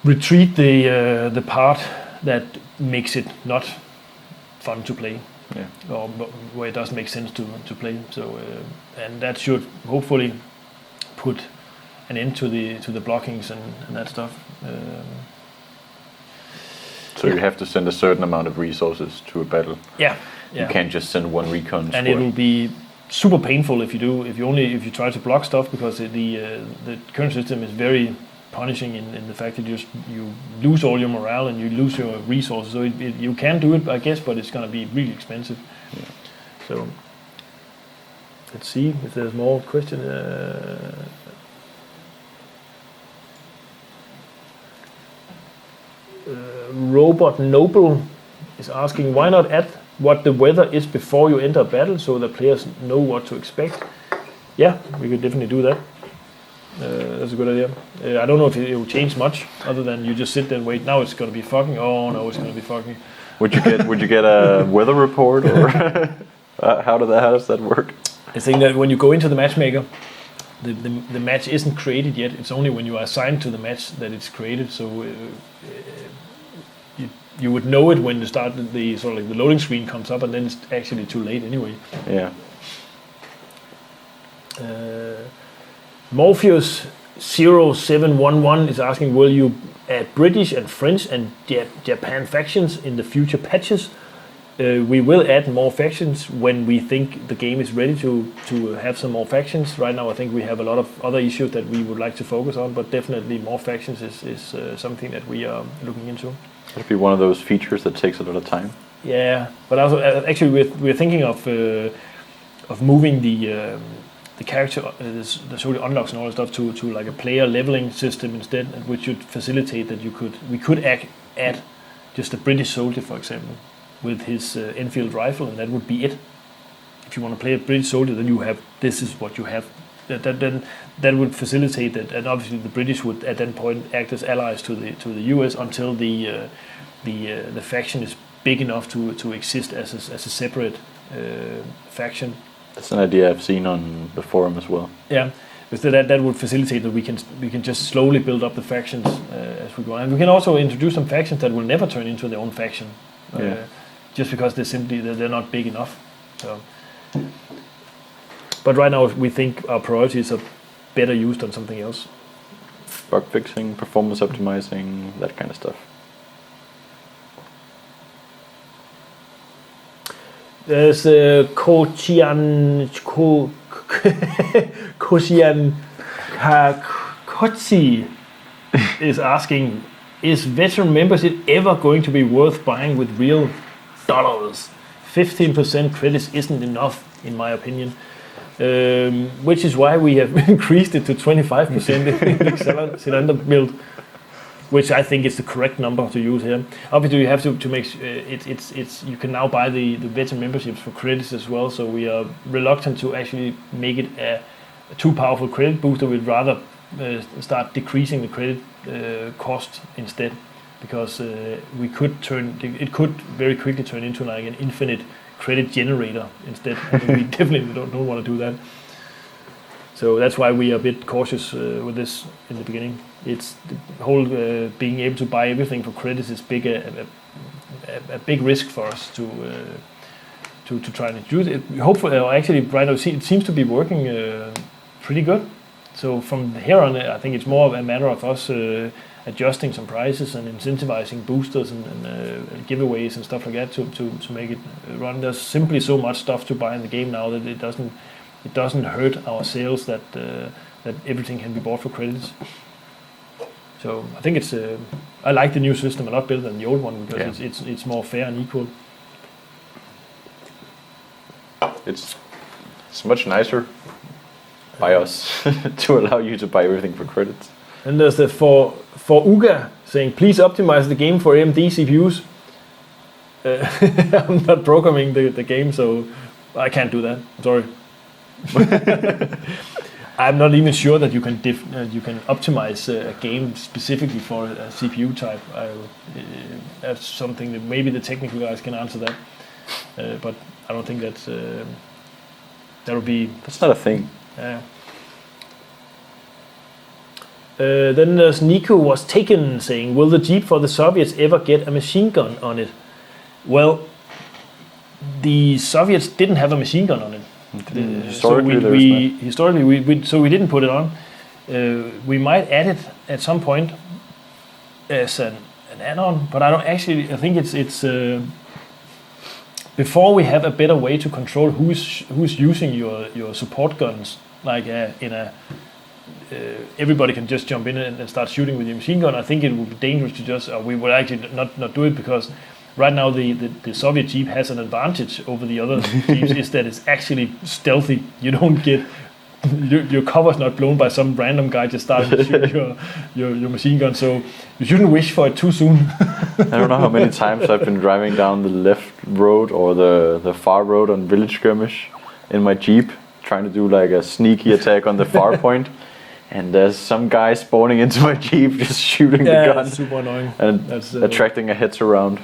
retreat the part that makes it not fun to play, or where it doesn't make sense to play. So and that should hopefully put an end to the blockings and that stuff. So you have to send a certain amount of resources to a battle. Yeah. You can't just send one recon squad. And it will be super painful if you try to block stuff, because the current system is very punishing in the fact that you lose all your morale and you lose your resources. So you can do it, I guess, but it's going to be really expensive. Yeah. So let's see if there's more question. Robot Noble is asking, why not add what the weather is before you enter a battle so the players know what to expect? Yeah, we could definitely do that. That's a good idea. I don't know if it will change much, other than you just sit there and wait. Now it's going to be foggy. Oh no, it's going to be foggy. Would you get a weather report, or how does that work? I think that when you go into the matchmaker, the match isn't created yet. It's only when you are assigned to the match that it's created. So you would know it when you start the sort of like the loading screen comes up, and then it's actually too late anyway. Yeah. Morpheus 0711 is asking, will you add British and French and Japan factions in the future patches? We will add more factions when we think the game is ready to have some more factions. Right now I think we have a lot of other issues that we would like to focus on, but definitely more factions is something that we are looking into. It'd be one of those features that takes a lot of time. Yeah, but also actually we're thinking of moving the character, the sort of unlocks and all that stuff to like a player leveling system instead, which should facilitate that we could add just a British soldier, for example, with his Enfield rifle, and that would be it. If you want to play a British soldier, then this is what you have. That would facilitate that, and obviously the British would at that point act as allies to the US until the faction is big enough to exist as a separate faction. That's an idea I've seen on the forum as well. Yeah, because that would facilitate that we can just slowly build up the factions as we go, and we can also introduce some factions that will never turn into their own faction, just because they're not big enough. So, but right now we think our priorities are better used on something else. Bug fixing, performance optimizing, that kind of stuff. There's Kocian Kakotsi is asking, is veteran membership ever going to be worth buying with real dollars? 15% credits isn't enough, in my opinion. Which is why we have increased it to 25% in the Xylander build, which I think is the correct number to use here. Obviously, you have to make it's you can now buy the veteran memberships for credits as well. So we are reluctant to actually make it a too powerful credit booster. We'd rather start decreasing the credit cost instead, because it could very quickly turn into like an infinite credit generator instead. And we definitely don't want to do that. So that's why we are a bit cautious with this in the beginning. It's the whole being able to buy everything for credits is a big risk for us to try and introduce it. Hopefully, actually, right now it seems to be working pretty good. So from here on, I think it's more of a matter of us adjusting some prices and incentivizing boosters and giveaways and stuff like that to make it run. There's simply so much stuff to buy in the game now that it doesn't hurt our sales that everything can be bought for credits. So I think I like the new system a lot better than the old one because it's more fair and equal. It's much nicer by us to allow you to buy everything for credits. And there's the for Uga saying, please optimize the game for AMD CPUs. I'm not programming the game, so I can't do that. Sorry. I'm not even sure that you can optimize a game specifically for a CPU type. That's something that maybe the technical guys can answer that, but I don't think that would be. That's not a thing. Then there's Nico was taken saying, will the Jeep for the Soviets ever get a machine gun on it? Well, the Soviets didn't have a machine gun on it. Historically, we didn't put it on. We might add it at some point as an add-on, but I think it's before we have a better way to control who's using your support guns, like everybody can just jump in and start shooting with your machine gun. I think it would be dangerous to just we would actually not do it, because right now the Soviet Jeep has an advantage over the other Jeeps is that it's actually stealthy. You don't get your cover's not blown by some random guy just starting to shoot your machine gun. So you shouldn't wish for it too soon. I don't know how many times I've been driving down the left road or the far road on Village Skirmish in my Jeep, trying to do like a sneaky attack on the far point. And there's some guy spawning into my Jeep just shooting the gun. That's super annoying. And attracting a heads around.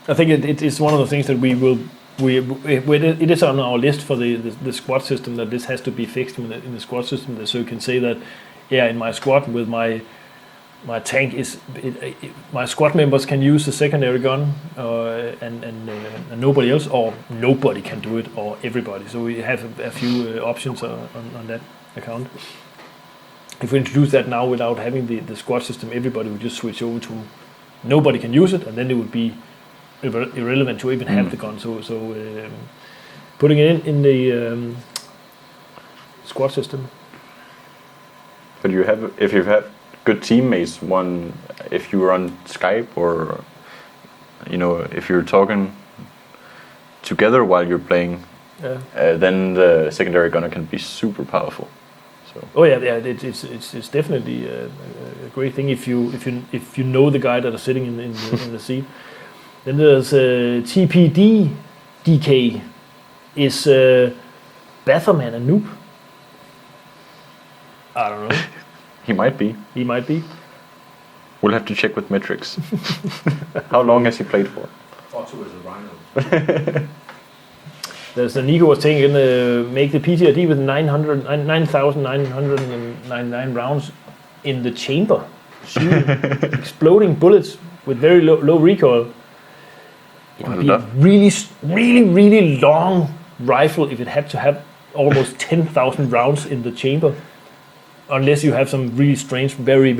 I think it is one of the things that it is on our list for the squad system, that this has to be fixed in the squad system, so you can say that in my squad with my tank my squad members can use the secondary gun and nobody else, or nobody can do it, or everybody. So we have a few options on that account. If we introduce that now without having the squad system, everybody would just switch over to nobody can use it, and then it would be irrelevant to even have the gun. So putting it in the squad system. But if you have good teammates, if you're on Skype or if you're talking together while you're playing, then the secondary gunner can be super powerful. So. It's definitely a great thing if you know the guy that is sitting in the seat. Then there's TPD DK. Is Batherman a noob? I don't know. He might be. We'll have to check with metrics. How long has he played for? Otto is a rhino. There's the Nico was taking make the PTRD with 9,999 rounds in the chamber, shooting exploding bullets with very low recoil. It would be a really long rifle if it had to have almost 10,000 rounds in the chamber, unless you have some really strange, very.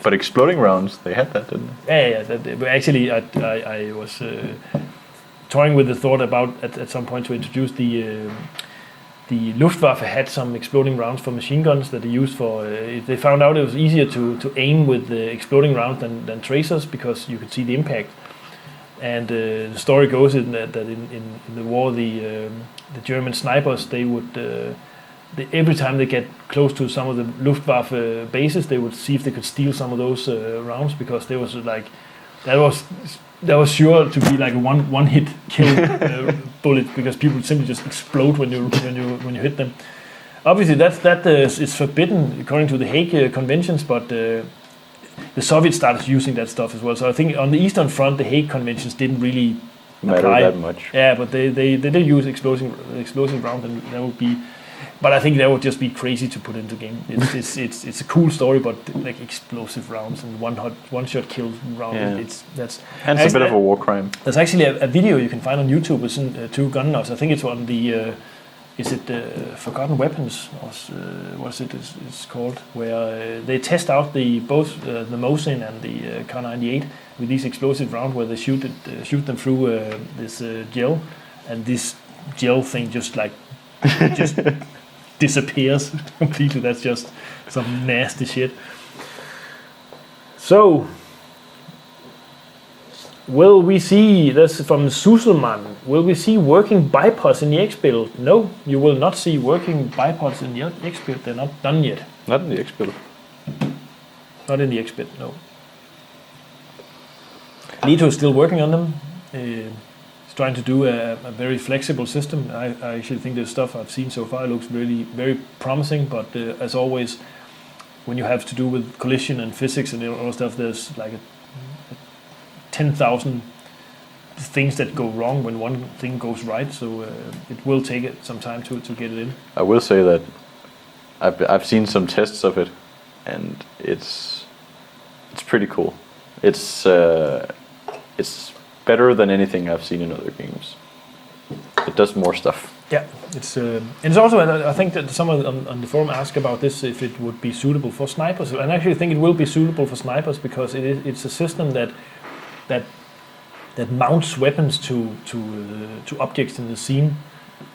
But exploding rounds, they had that, didn't they? Yeah. Actually, I was. Toying with the thought about at some point to introduce the Luftwaffe had some exploding rounds for machine guns that they used for. They found out it was easier to aim with the exploding rounds than tracers, because you could see the impact. And the story goes that in the war, the German snipers, they would every time they get close to some of the Luftwaffe bases, they would see if they could steal some of those rounds, because there was that was sure to be like a one hit kill bullet, because people simply just explode when you hit them. Obviously, that is forbidden according to the Hague conventions, but the Soviets started using that stuff as well. So I think on the Eastern Front, the Hague conventions didn't really matter apply that much. Yeah, but they did use explosive rounds, and that would be But I think that would just be crazy to put into game. It's a cool story, but like explosive rounds and one shot kill round. Yeah. It's a bit of a war crime. There's actually a video you can find on YouTube with two gun nuts. I think it's on the is it Forgotten Weapons or what's it is called, where they test out both the Mosin and the Kar 98 with these explosive rounds where they shoot them through this gel, and this gel thing just disappears completely. That's just some nasty shit. So, will we see, that's from Suselman, will we see working bipods in the X build? No, you will not see working bipods in the X build. They're not done yet. Not in the X build. Not in the X build, no. Reto is still working on them. He's trying to do a very flexible system. I actually think the stuff I've seen so far looks really very promising, but as always, when you have to do with collision and physics and all stuff, there's like 10,000 things that go wrong when one thing goes right, so it will take some time to get it in. I will say that I've seen some tests of it, and it's pretty cool. It's better than anything I've seen in other games. It does more stuff. Yeah, it's also, and I think that someone on the forum asked about this, if it would be suitable for snipers, and I actually think it will be suitable for snipers because it's a system that mounts weapons to objects in the scene.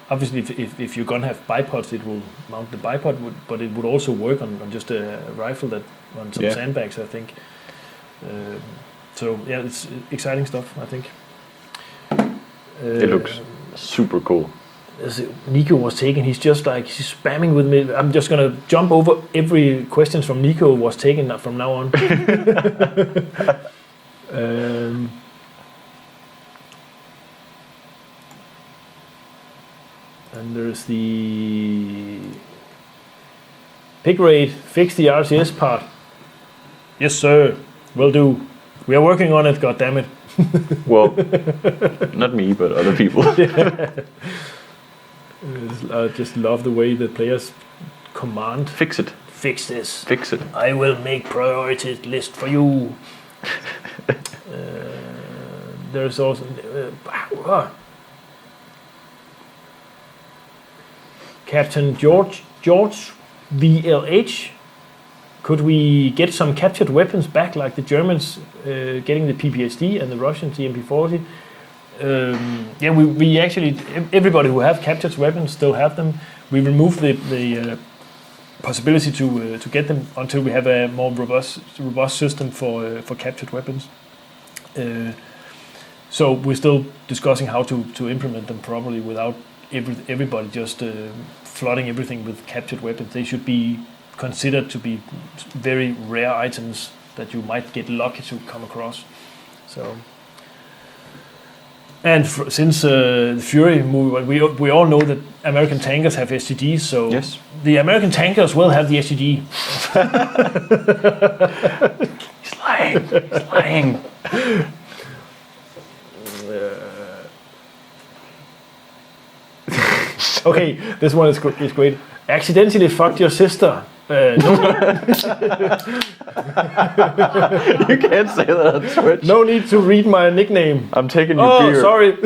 Obviously, if your gun have bipods, it will mount the bipod, but it would also work on just a rifle that on some sandbags, I think. So yeah, it's exciting stuff, I think. It looks super cool. As Nico was taken, he's spamming with me. I'm just gonna jump over every question from Nico was taken from now on. And there's the pick rate, fix the RCS part. Yes, sir, will do. We are working on it, goddammit. Well, not me, but other people. I just love the way the players command. Fix it. Fix this. Fix it. I will make priority list for you. There's also Captain George VLH. Could we get some captured weapons back, like the Germans getting the PPSD and the Russians the MP40? Yeah, we actually, everybody who have captured weapons still have them. We removed the possibility to get them until we have a more robust system for captured weapons. So we're still discussing how to implement them properly without everybody just flooding everything with captured weapons. They should be considered to be very rare items that you might get lucky to come across. So, and since the Fury movie, we all know that American tankers have STGs, so yes, the American tankers will have the STG. He's lying. He's lying. Okay, this one is great. Accidentally fucked your sister. No. You can't say that on Twitch. No need to read my nickname. I'm taking your beer. Oh, sorry.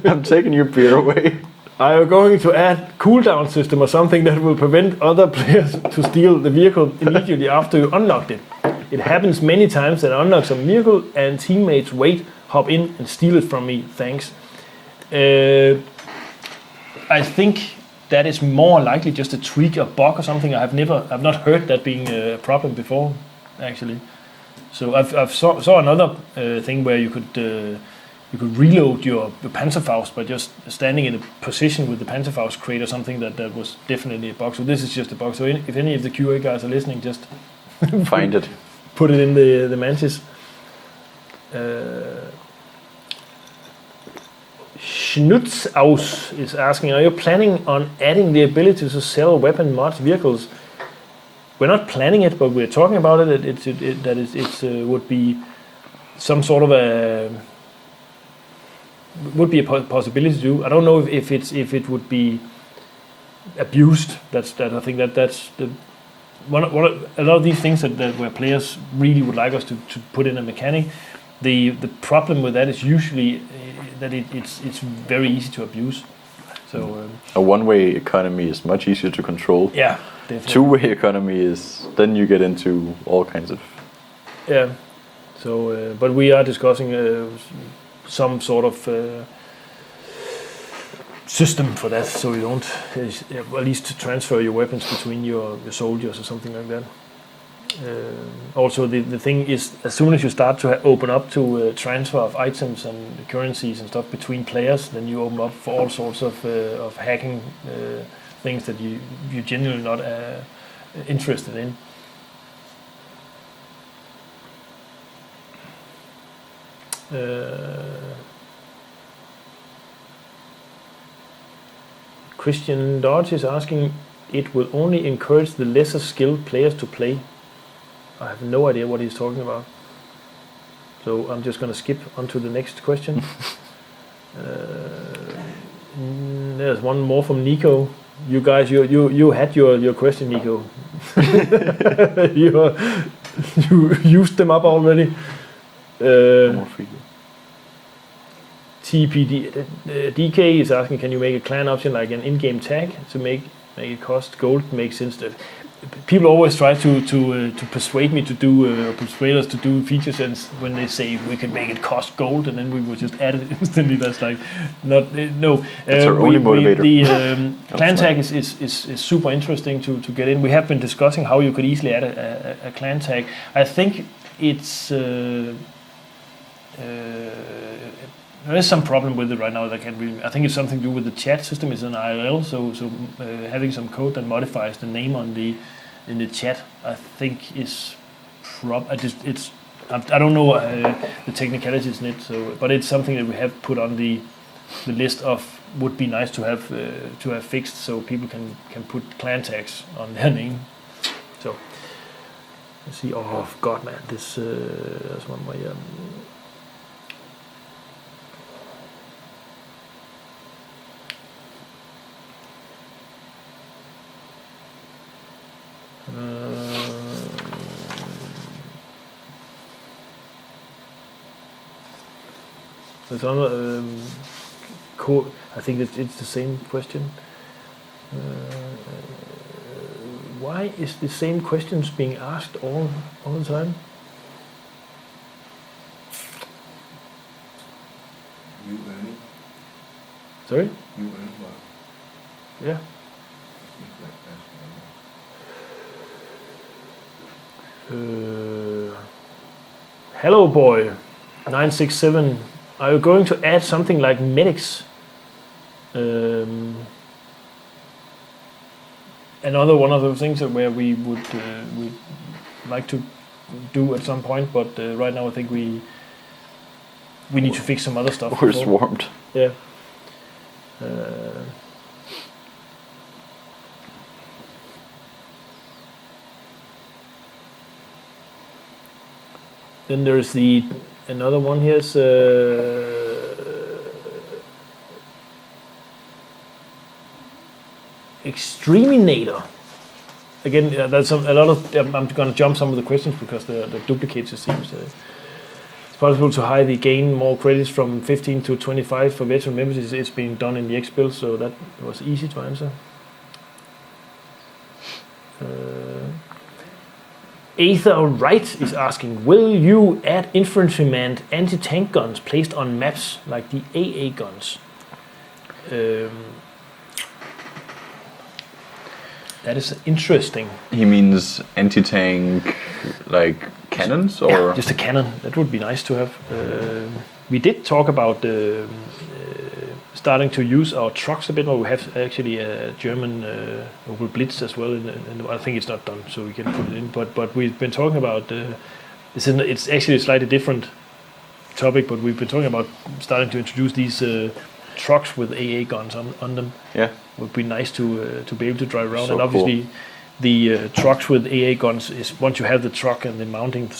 I'm taking your beer away. Are you going to add cooldown system or something that will prevent other players to steal the vehicle immediately after you unlocked it? It happens many times that I unlock some vehicle and teammates wait, hop in and steal it from me. Thanks. I think that is more likely just a tweak, a bug or something. I've not heard that being a problem before, actually. So I've saw another thing where you could reload your Panzerfaust by just standing in a position with the Panzerfaust crate or something. That was definitely a bug. So this is just a bug. So if any of the QA guys are listening, just find it, put it in the Mantis. Schnutzhaus is asking, are you planning on adding the ability to sell weapon mods vehicles? We're not planning it, but we're talking about it. It would be some sort of would be a possibility to do. I don't know if it would be abused. That I think that's the a lot of these things that where players really would like us to put in a mechanic. The problem with that is usually that it's very easy to abuse. So a one-way economy is much easier to control. Yeah, definitely. Two-way economy is then you get into all kinds of. Yeah. So, but we are discussing some sort of system for that, so you don't at least transfer your weapons between your soldiers or something like that. Also, the thing is, as soon as you start to open up to transfer of items and currencies and stuff between players, then you open up for all sorts of hacking things that you're genuinely not interested in. Christian.Desji is asking, it will only encourage the lesser skilled players to play. I have no idea what he's talking about. So I'm just going to skip on to the next question. There's one more from Nico. You guys, you had your question, Nico. you used them up already. TPD DK is asking, can you make a clan option like an in-game tag to make it cost gold? Makes sense. That people always try to persuade me to do persuade us to do feature sets when they say we can make it cost gold, and then we will just add it instantly. That's like not no. That's our only motivator. The clan tag is super interesting to get in. We have been discussing how you could easily add a clan tag. I think it's. There is some problem with it right now. I think it's something to do with the chat system. It's an IRL, so having some code that modifies the name in the chat, I think is I don't know the technicalities in it. So, but it's something that we have put on the list of would be nice to have fixed, so people can put clan tags on their name. So let's see. Oh God, man, this that's one more. There's another I think it's the same question. Why is the same questions being asked all the time? You earn. Sorry? You earn what? Yeah. Hello boy 967, are you going to add something like medics? Another one of those things where we would like to do at some point, but right now I think we need to fix some other stuff. We're swarmed. Yeah. Then there's another one here. Exterminator. Again, that's a lot of. I'm going to jump some of the questions because the duplicates it seems. It's possible to hide the gain more credits from 15 to 25 for veteran members. It's being done in the X-Build, so that was easy to answer. Aether Wright is asking, will you add infantryman anti-tank guns placed on maps like the AA guns? That is interesting. He means anti-tank, like cannons, or yeah, just a cannon. That would be nice to have. We did talk about starting to use our trucks a bit more. We have actually a German Opel Blitz as well, and I think it's not done, so we can put it in. But we've been talking about it's actually a slightly different topic, but we've been talking about starting to introduce these trucks with AA guns on them. Yeah, would be nice to be able to drive around. So and obviously, cool. The trucks with AA guns is once you have the truck and the mounting,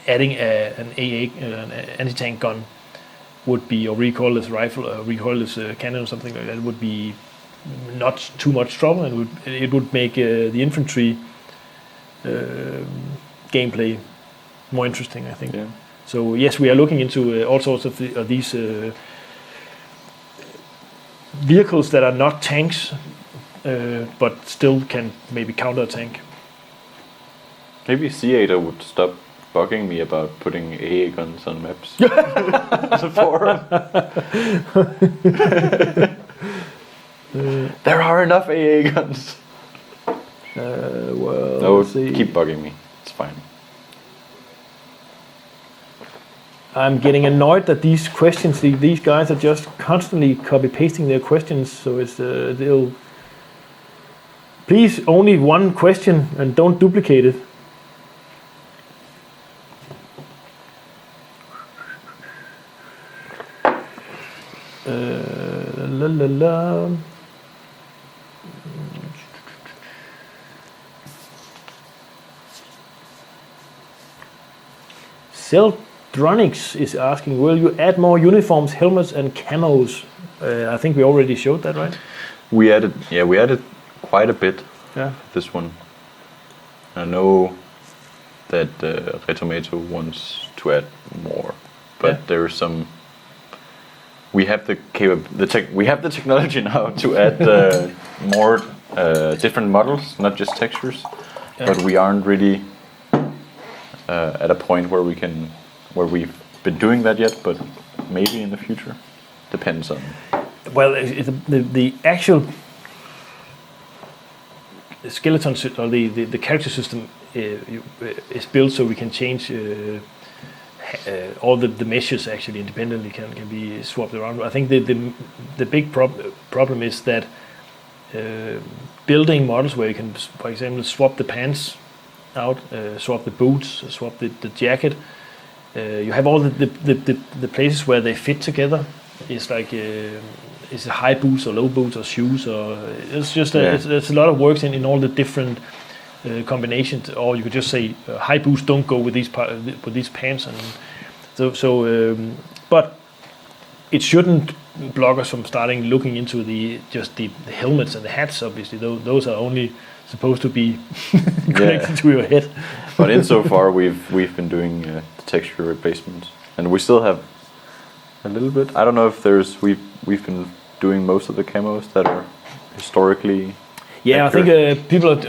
adding an an anti-tank gun would be, or recoilless rifle, or recoilless cannon or something like that would be not too much trouble, and it would make the infantry gameplay more interesting, I think. Yeah. So yes, we are looking into all sorts of these vehicles that are not tanks, but still can maybe counter a tank. Maybe Theater would stop bugging me about putting AA guns on maps. As a forum. There are enough AA guns. Well, No, let's see. keep bugging me. It's fine. I'm getting annoyed that these questions, these guys are just constantly copy pasting their questions. So it's they'll. Please, only one question and don't duplicate it. La la la. Celdronics is asking, will you add more uniforms, helmets, and camos? I think we already showed that, right? We added quite a bit. Yeah. This one. I know that Reto wants to add more, but there's some. We have we have the technology now to add more different models, not just textures. Yeah. But we aren't really at a point where we've been doing that yet. But maybe in the future, depends on. Well, the actual skeleton or the character system is built so we can change. All the meshes actually independently can be swapped around. I think the big problem is that building models where you can, for example, swap the pants out, swap the boots, swap the jacket. You have all the places where they fit together. It's like is it high boots or low boots or shoes, or it's just there's a lot of work in all the different combinations. Or you could just say high boots don't go with these pants, and but it shouldn't block us from starting looking into the helmets and the hats. Obviously, those are only supposed to be connected to your head. But insofar, we've been doing the texture replacements, and we still have a little bit. I don't know if we've been doing most of the camos that are historically. Yeah, accurate. I think people,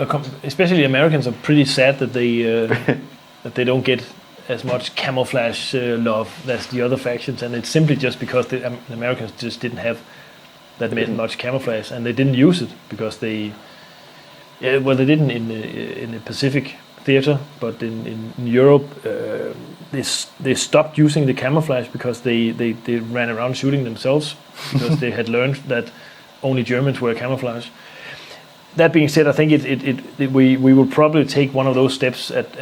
especially Americans, are pretty sad that they don't get as much camouflage love as the other factions, and it's simply just because the Americans just didn't have that much camouflage, and they didn't use it because they didn't in the Pacific theater, but in Europe they stopped using the camouflage because they ran around shooting themselves because they had learned that only Germans wear camouflage. That being said, I think we will probably take one of those steps at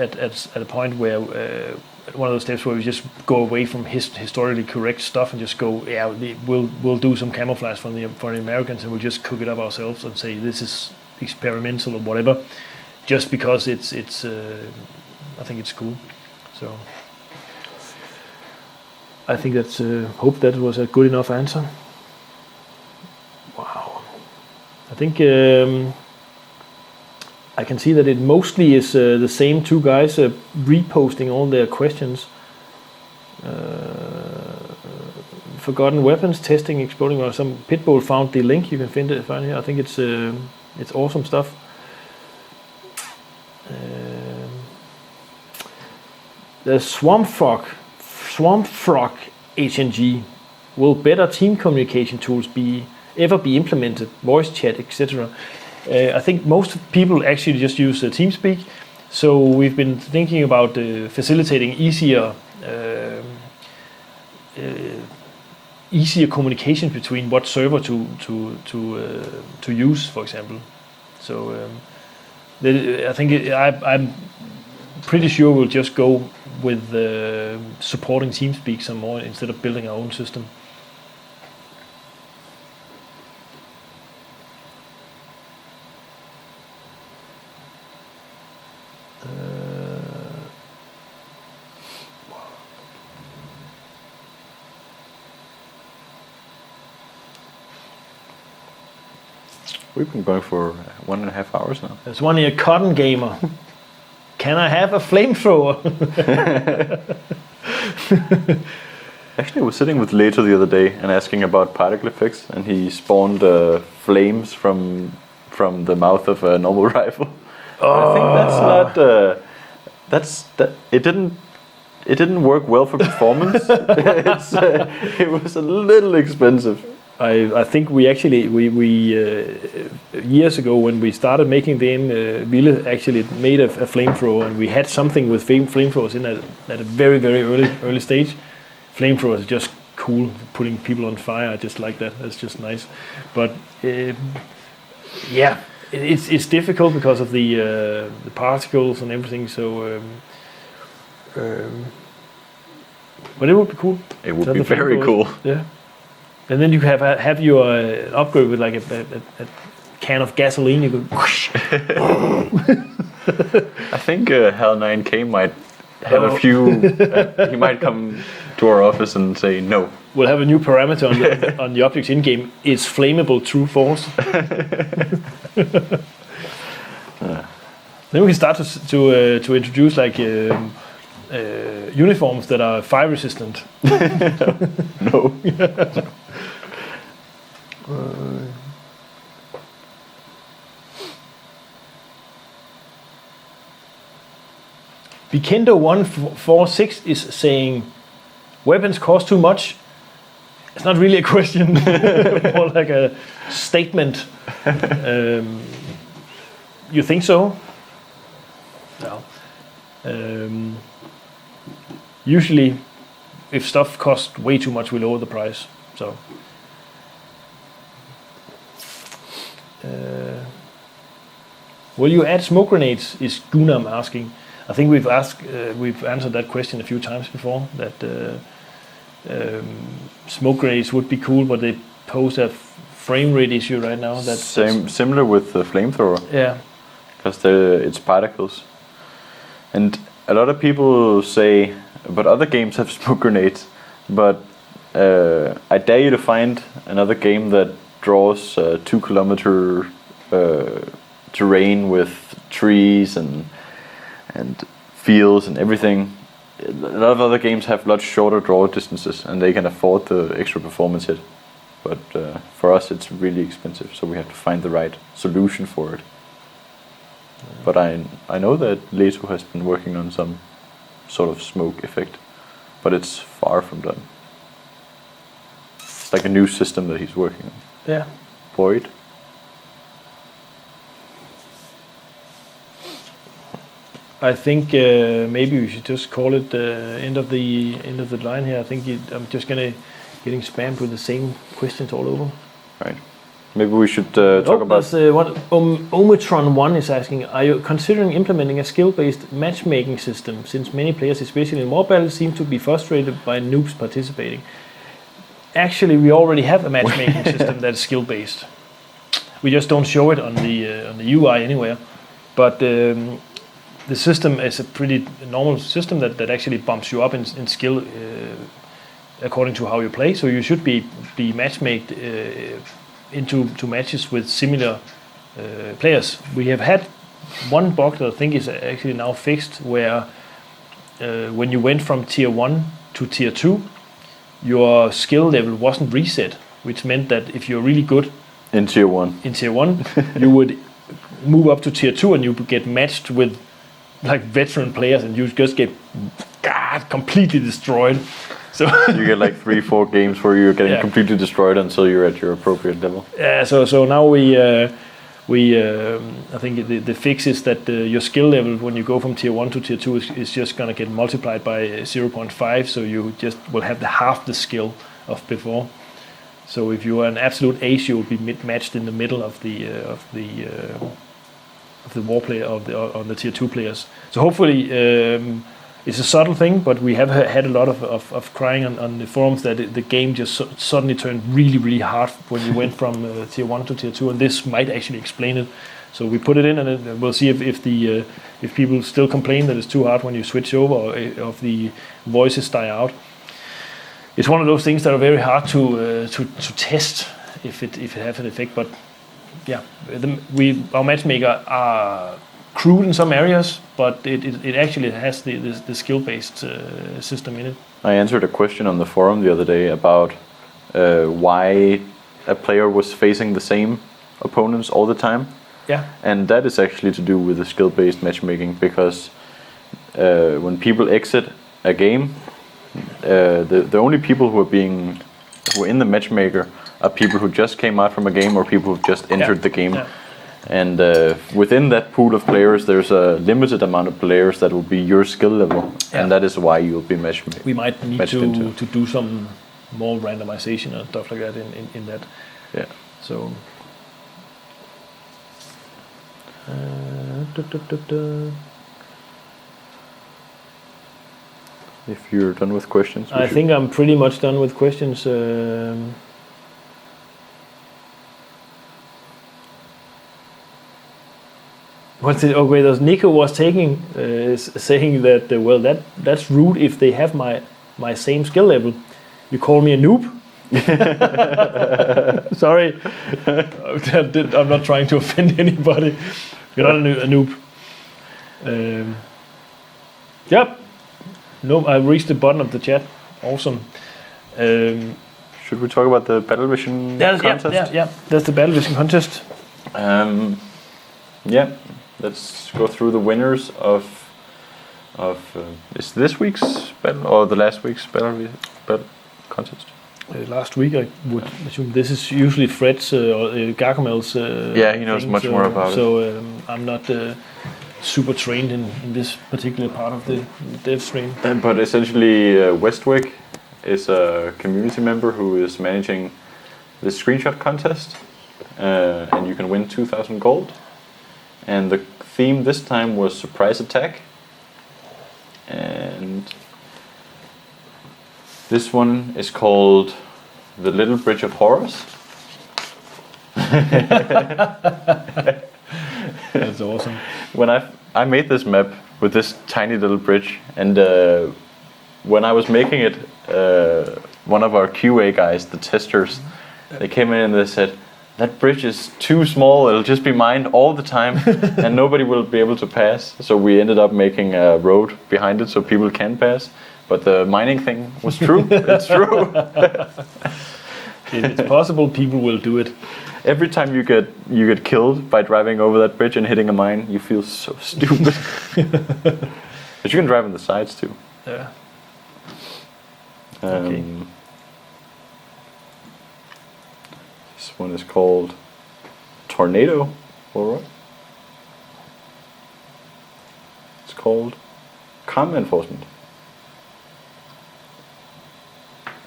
a point where we just go away from historically correct stuff and just go, we'll do some camouflage for the Americans, and we'll just cook it up ourselves and say this is experimental or whatever, just because it's I think it's cool. So I think that's hope that was a good enough answer. Wow. I think I can see that it mostly is the same two guys reposting all their questions. Forgotten weapons, testing, exploding, or some Pitbull found the link. You can find here. I think it's awesome stuff. The Swamp Frog HNG. Will better team communication tools ever be implemented? Voice chat, etc. I think most people actually just use TeamSpeak. So we've been thinking about facilitating easier communication between what server to use, for example. So I think I'm pretty sure we'll just go with supporting TeamSpeak some more instead of building our own system. We've been going for 1.5 hours now. There's one here, Cotton Gamer. Can I have a flamethrower? Actually, I was sitting with Reto the other day and asking about particle effects, and he spawned flames from the mouth of a normal rifle. I think that's not. It didn't work well for performance. It was a little expensive. I think we years ago when we started making the game, Ville actually made a flamethrower, and we had something with flamethrowers in at a very, very early stage. Flamethrowers are just cool, putting people on fire. I just like that. That's just nice. But yeah, it's difficult because of the particles and everything. So, but it would be cool. It would be very cool. Yeah. And then you have your upgrade with like a can of gasoline. You go. Whoosh. I think Hal 9K might have a few. He might come to our office and say no. We'll have a new parameter on the objects in game. It's flammable true force. Then we can start to introduce like uniforms that are fire resistant. No. Vikendo 146 is saying weapons cost too much. It's not really a question, more like a statement. You think so? No. Usually, if stuff costs way too much, we lower the price. So. Will you add smoke grenades? Is Gunam asking. I think we've answered that question a few times before. That smoke grenades would be cool, but they pose a frame rate issue right now. That's similar with the flamethrower. Yeah, because it's particles, and a lot of people say, but other games have smoke grenades. But I dare you to find another game that draws 2 kilometer terrain with trees and fields and everything. A lot of other games have much shorter draw distances, and they can afford the extra performance hit. But for us, it's really expensive, so we have to find the right solution for it. But I know that Reto has been working on some sort of smoke effect, but it's far from done. It's like a new system that he's working on. yeah. Void. I think maybe we should just call it end of the line here. I think I'm just getting spammed with the same questions all over. Right. Maybe we should talk about. There's what Omitron 1 is asking. Are you considering implementing a skill-based matchmaking system? Since many players, especially in mobile, seem to be frustrated by noobs participating. Actually, we already have a matchmaking system that's skill-based. We just don't show it on the UI anywhere. But the system is a pretty normal system that actually bumps you up in skill according to how you play. So you should be matchmade into matches with similar players. We have had one bug that I think is actually now fixed, where when you went from tier 1 to tier 2, your skill level wasn't reset, which meant that if you're really good in tier 1, you would move up to tier 2 and you would get matched with like veteran players, and you just get completely destroyed. So you get like 3-4 games where you're getting completely destroyed until you're at your appropriate level. Yeah. So now we I think the fix is that your skill level when you go from tier 1 to tier 2 is just gonna get multiplied by 0.5. So you just will have half the skill of before. So if you are an absolute ace, you will be matched in the middle of the war player on the tier 2 players. So hopefully it's a subtle thing, but we have had a lot of crying on the forums that the game just suddenly turned really, really hard when you went from tier 1 to tier 2, and this might actually explain it. So we put it in, and then we'll see if people still complain that it's too hard when you switch over, or if the voices die out. It's one of those things that are very hard to test if it has an effect, but yeah, our matchmaker are crude in some areas, but it actually has the skill-based system in it. I answered a question on the forum the other day about why a player was facing the same opponents all the time. Yeah. And that is actually to do with the skill-based matchmaking, because when people exit a game, the only people who are in the matchmaker are people who just came out from a game or people who've just entered the game. Yeah. And within that pool of players, there's a limited amount of players that will be your skill level, and that is why you'll be matched. We might need into. to do some more randomization and stuff like that in that. Yeah. So. If you're done with questions, I think I'm pretty much done with questions. What's it? Okay, there's Nico was saying that well, that's rude if they have my same skill level. You call me a noob. Sorry, I'm not trying to offend anybody. You're not a noob. Yep. No, I reached the bottom of the chat. Awesome. Should we talk about the Battle Vision contest? Yeah. That's the Battle Vision contest. Yeah. Let's go through the winners of is this week's battle or the last week's battle contest? Last week, I would assume this is usually Fred's or Gargamel's. Yeah, he knows much more about it. So I'm not super trained in this particular part of the Devstream. But essentially, Westwick is a community member who is managing the screenshot contest, and you can win 2,000 gold. And the theme this time was surprise attack, and this one is called the Little Bridge of Horrors. That's awesome. When I made this map with this tiny little bridge, and when I was making it, one of our QA guys, the testers, they came in and they said, that bridge is too small, it'll just be mined all the time and nobody will be able to pass. So we ended up making a road behind it so people can pass. But the mining thing was true. It's true. If it's possible, people will do it. Every time you get killed by driving over that bridge and hitting a mine, you feel so stupid. But you can drive on the sides too. Yeah. Okay. This one is called Tornado. All right. It's called Karma Enforcement.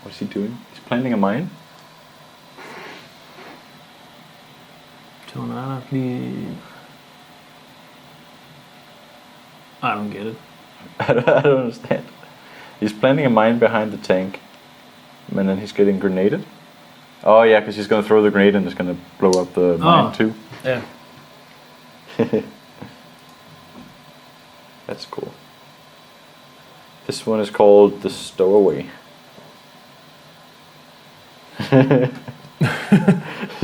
What's he doing? He's planting a mine. I don't get it. I don't understand. He's planting a mine behind the tank, and then he's getting grenaded. Oh yeah, because he's gonna throw the grenade and it's gonna blow up the mine too. Yeah. That's cool. This one is called the Stowaway.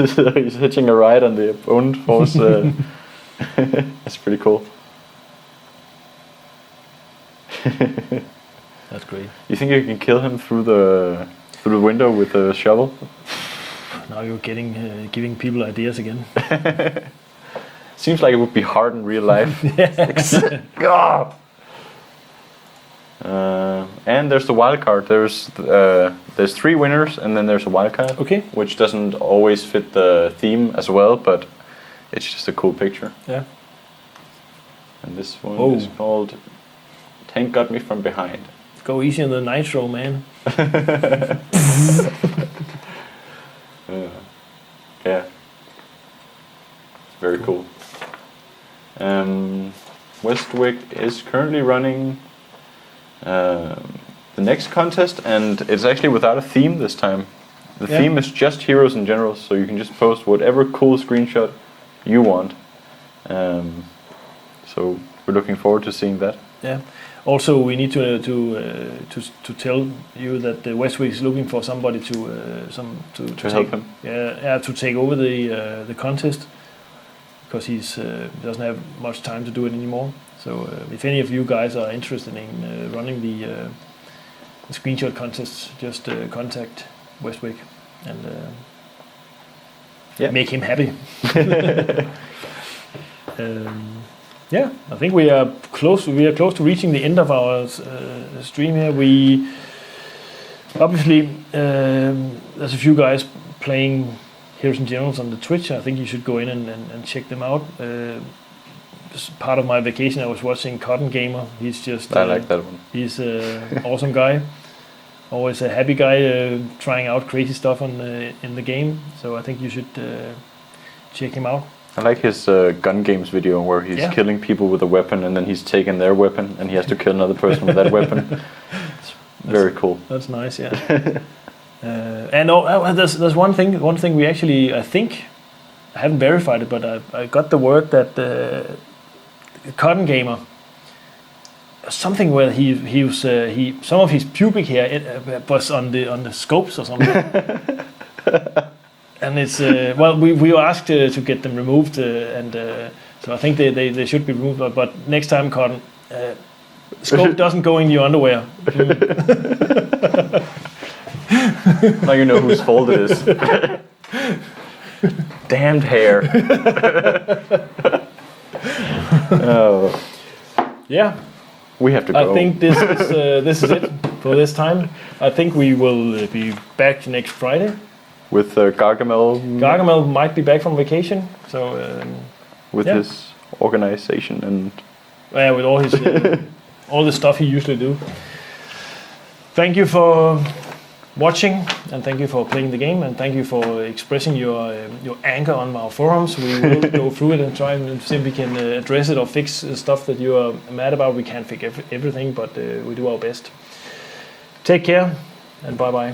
So he's hitching a ride on the opponent force. That's pretty cool. That's great. You think you can kill him through the window with a shovel? Now you're giving people ideas again. Seems like it would be hard in real life. And there's the wild card. There's 3 winners, and then there's a wild card. Okay. Which doesn't always fit the theme as well, but it's just a cool picture. Yeah. And this one is called "Tank Got Me From Behind." Go easy on the nitro, man. Yeah. It's very cool. Westwick is currently running the next contest, and it's actually without a theme this time. The theme is just heroes in general, so you can just post whatever cool screenshot you want. So we're looking forward to seeing that. Yeah. Also, we need to tell you that the Westwick is looking for somebody to help him. Yeah, to take over the contest. because he's doesn't have much time to do it anymore. So if any of you guys are interested in running the screenshot contests, just contact Westwick and make him happy. Yeah, I think we are close. We are close to reaching the end of our stream here. We obviously there's a few guys playing Heroes and Generals on the Twitch. I think you should go in and check them out. As part of my vacation, I was watching Cotton Gamer. He's just I like that one. He's an awesome guy. Always a happy guy, trying out crazy stuff in the game. So I think you should check him out. I like his gun games video where he's killing people with a weapon and then he's taking their weapon and he has to kill another person with that weapon. It's very cool. That's nice, yeah. And there's one thing we actually, I think, I haven't verified it, but I got the word that Cotton Gamer, something where he was some of his pubic hair was on the scopes or something. And it's we were asked to get them removed, and so I think they should be removed. But next time, Cotton, scope doesn't go in your underwear. Now you know whose fault it is. Damned hair. Oh. Yeah. We have to go. I think this is it for this time. I think we will be back next Friday. With Gargamel. Gargamel might be back from vacation, so with his organization and with all his all the stuff he usually do. Thank you for watching, and thank you for playing the game, and thank you for expressing your anger on our forums. We will go through it and try and see if we can address it or fix stuff that you are mad about. We can't fix everything, but we do our best. Take care, and bye bye.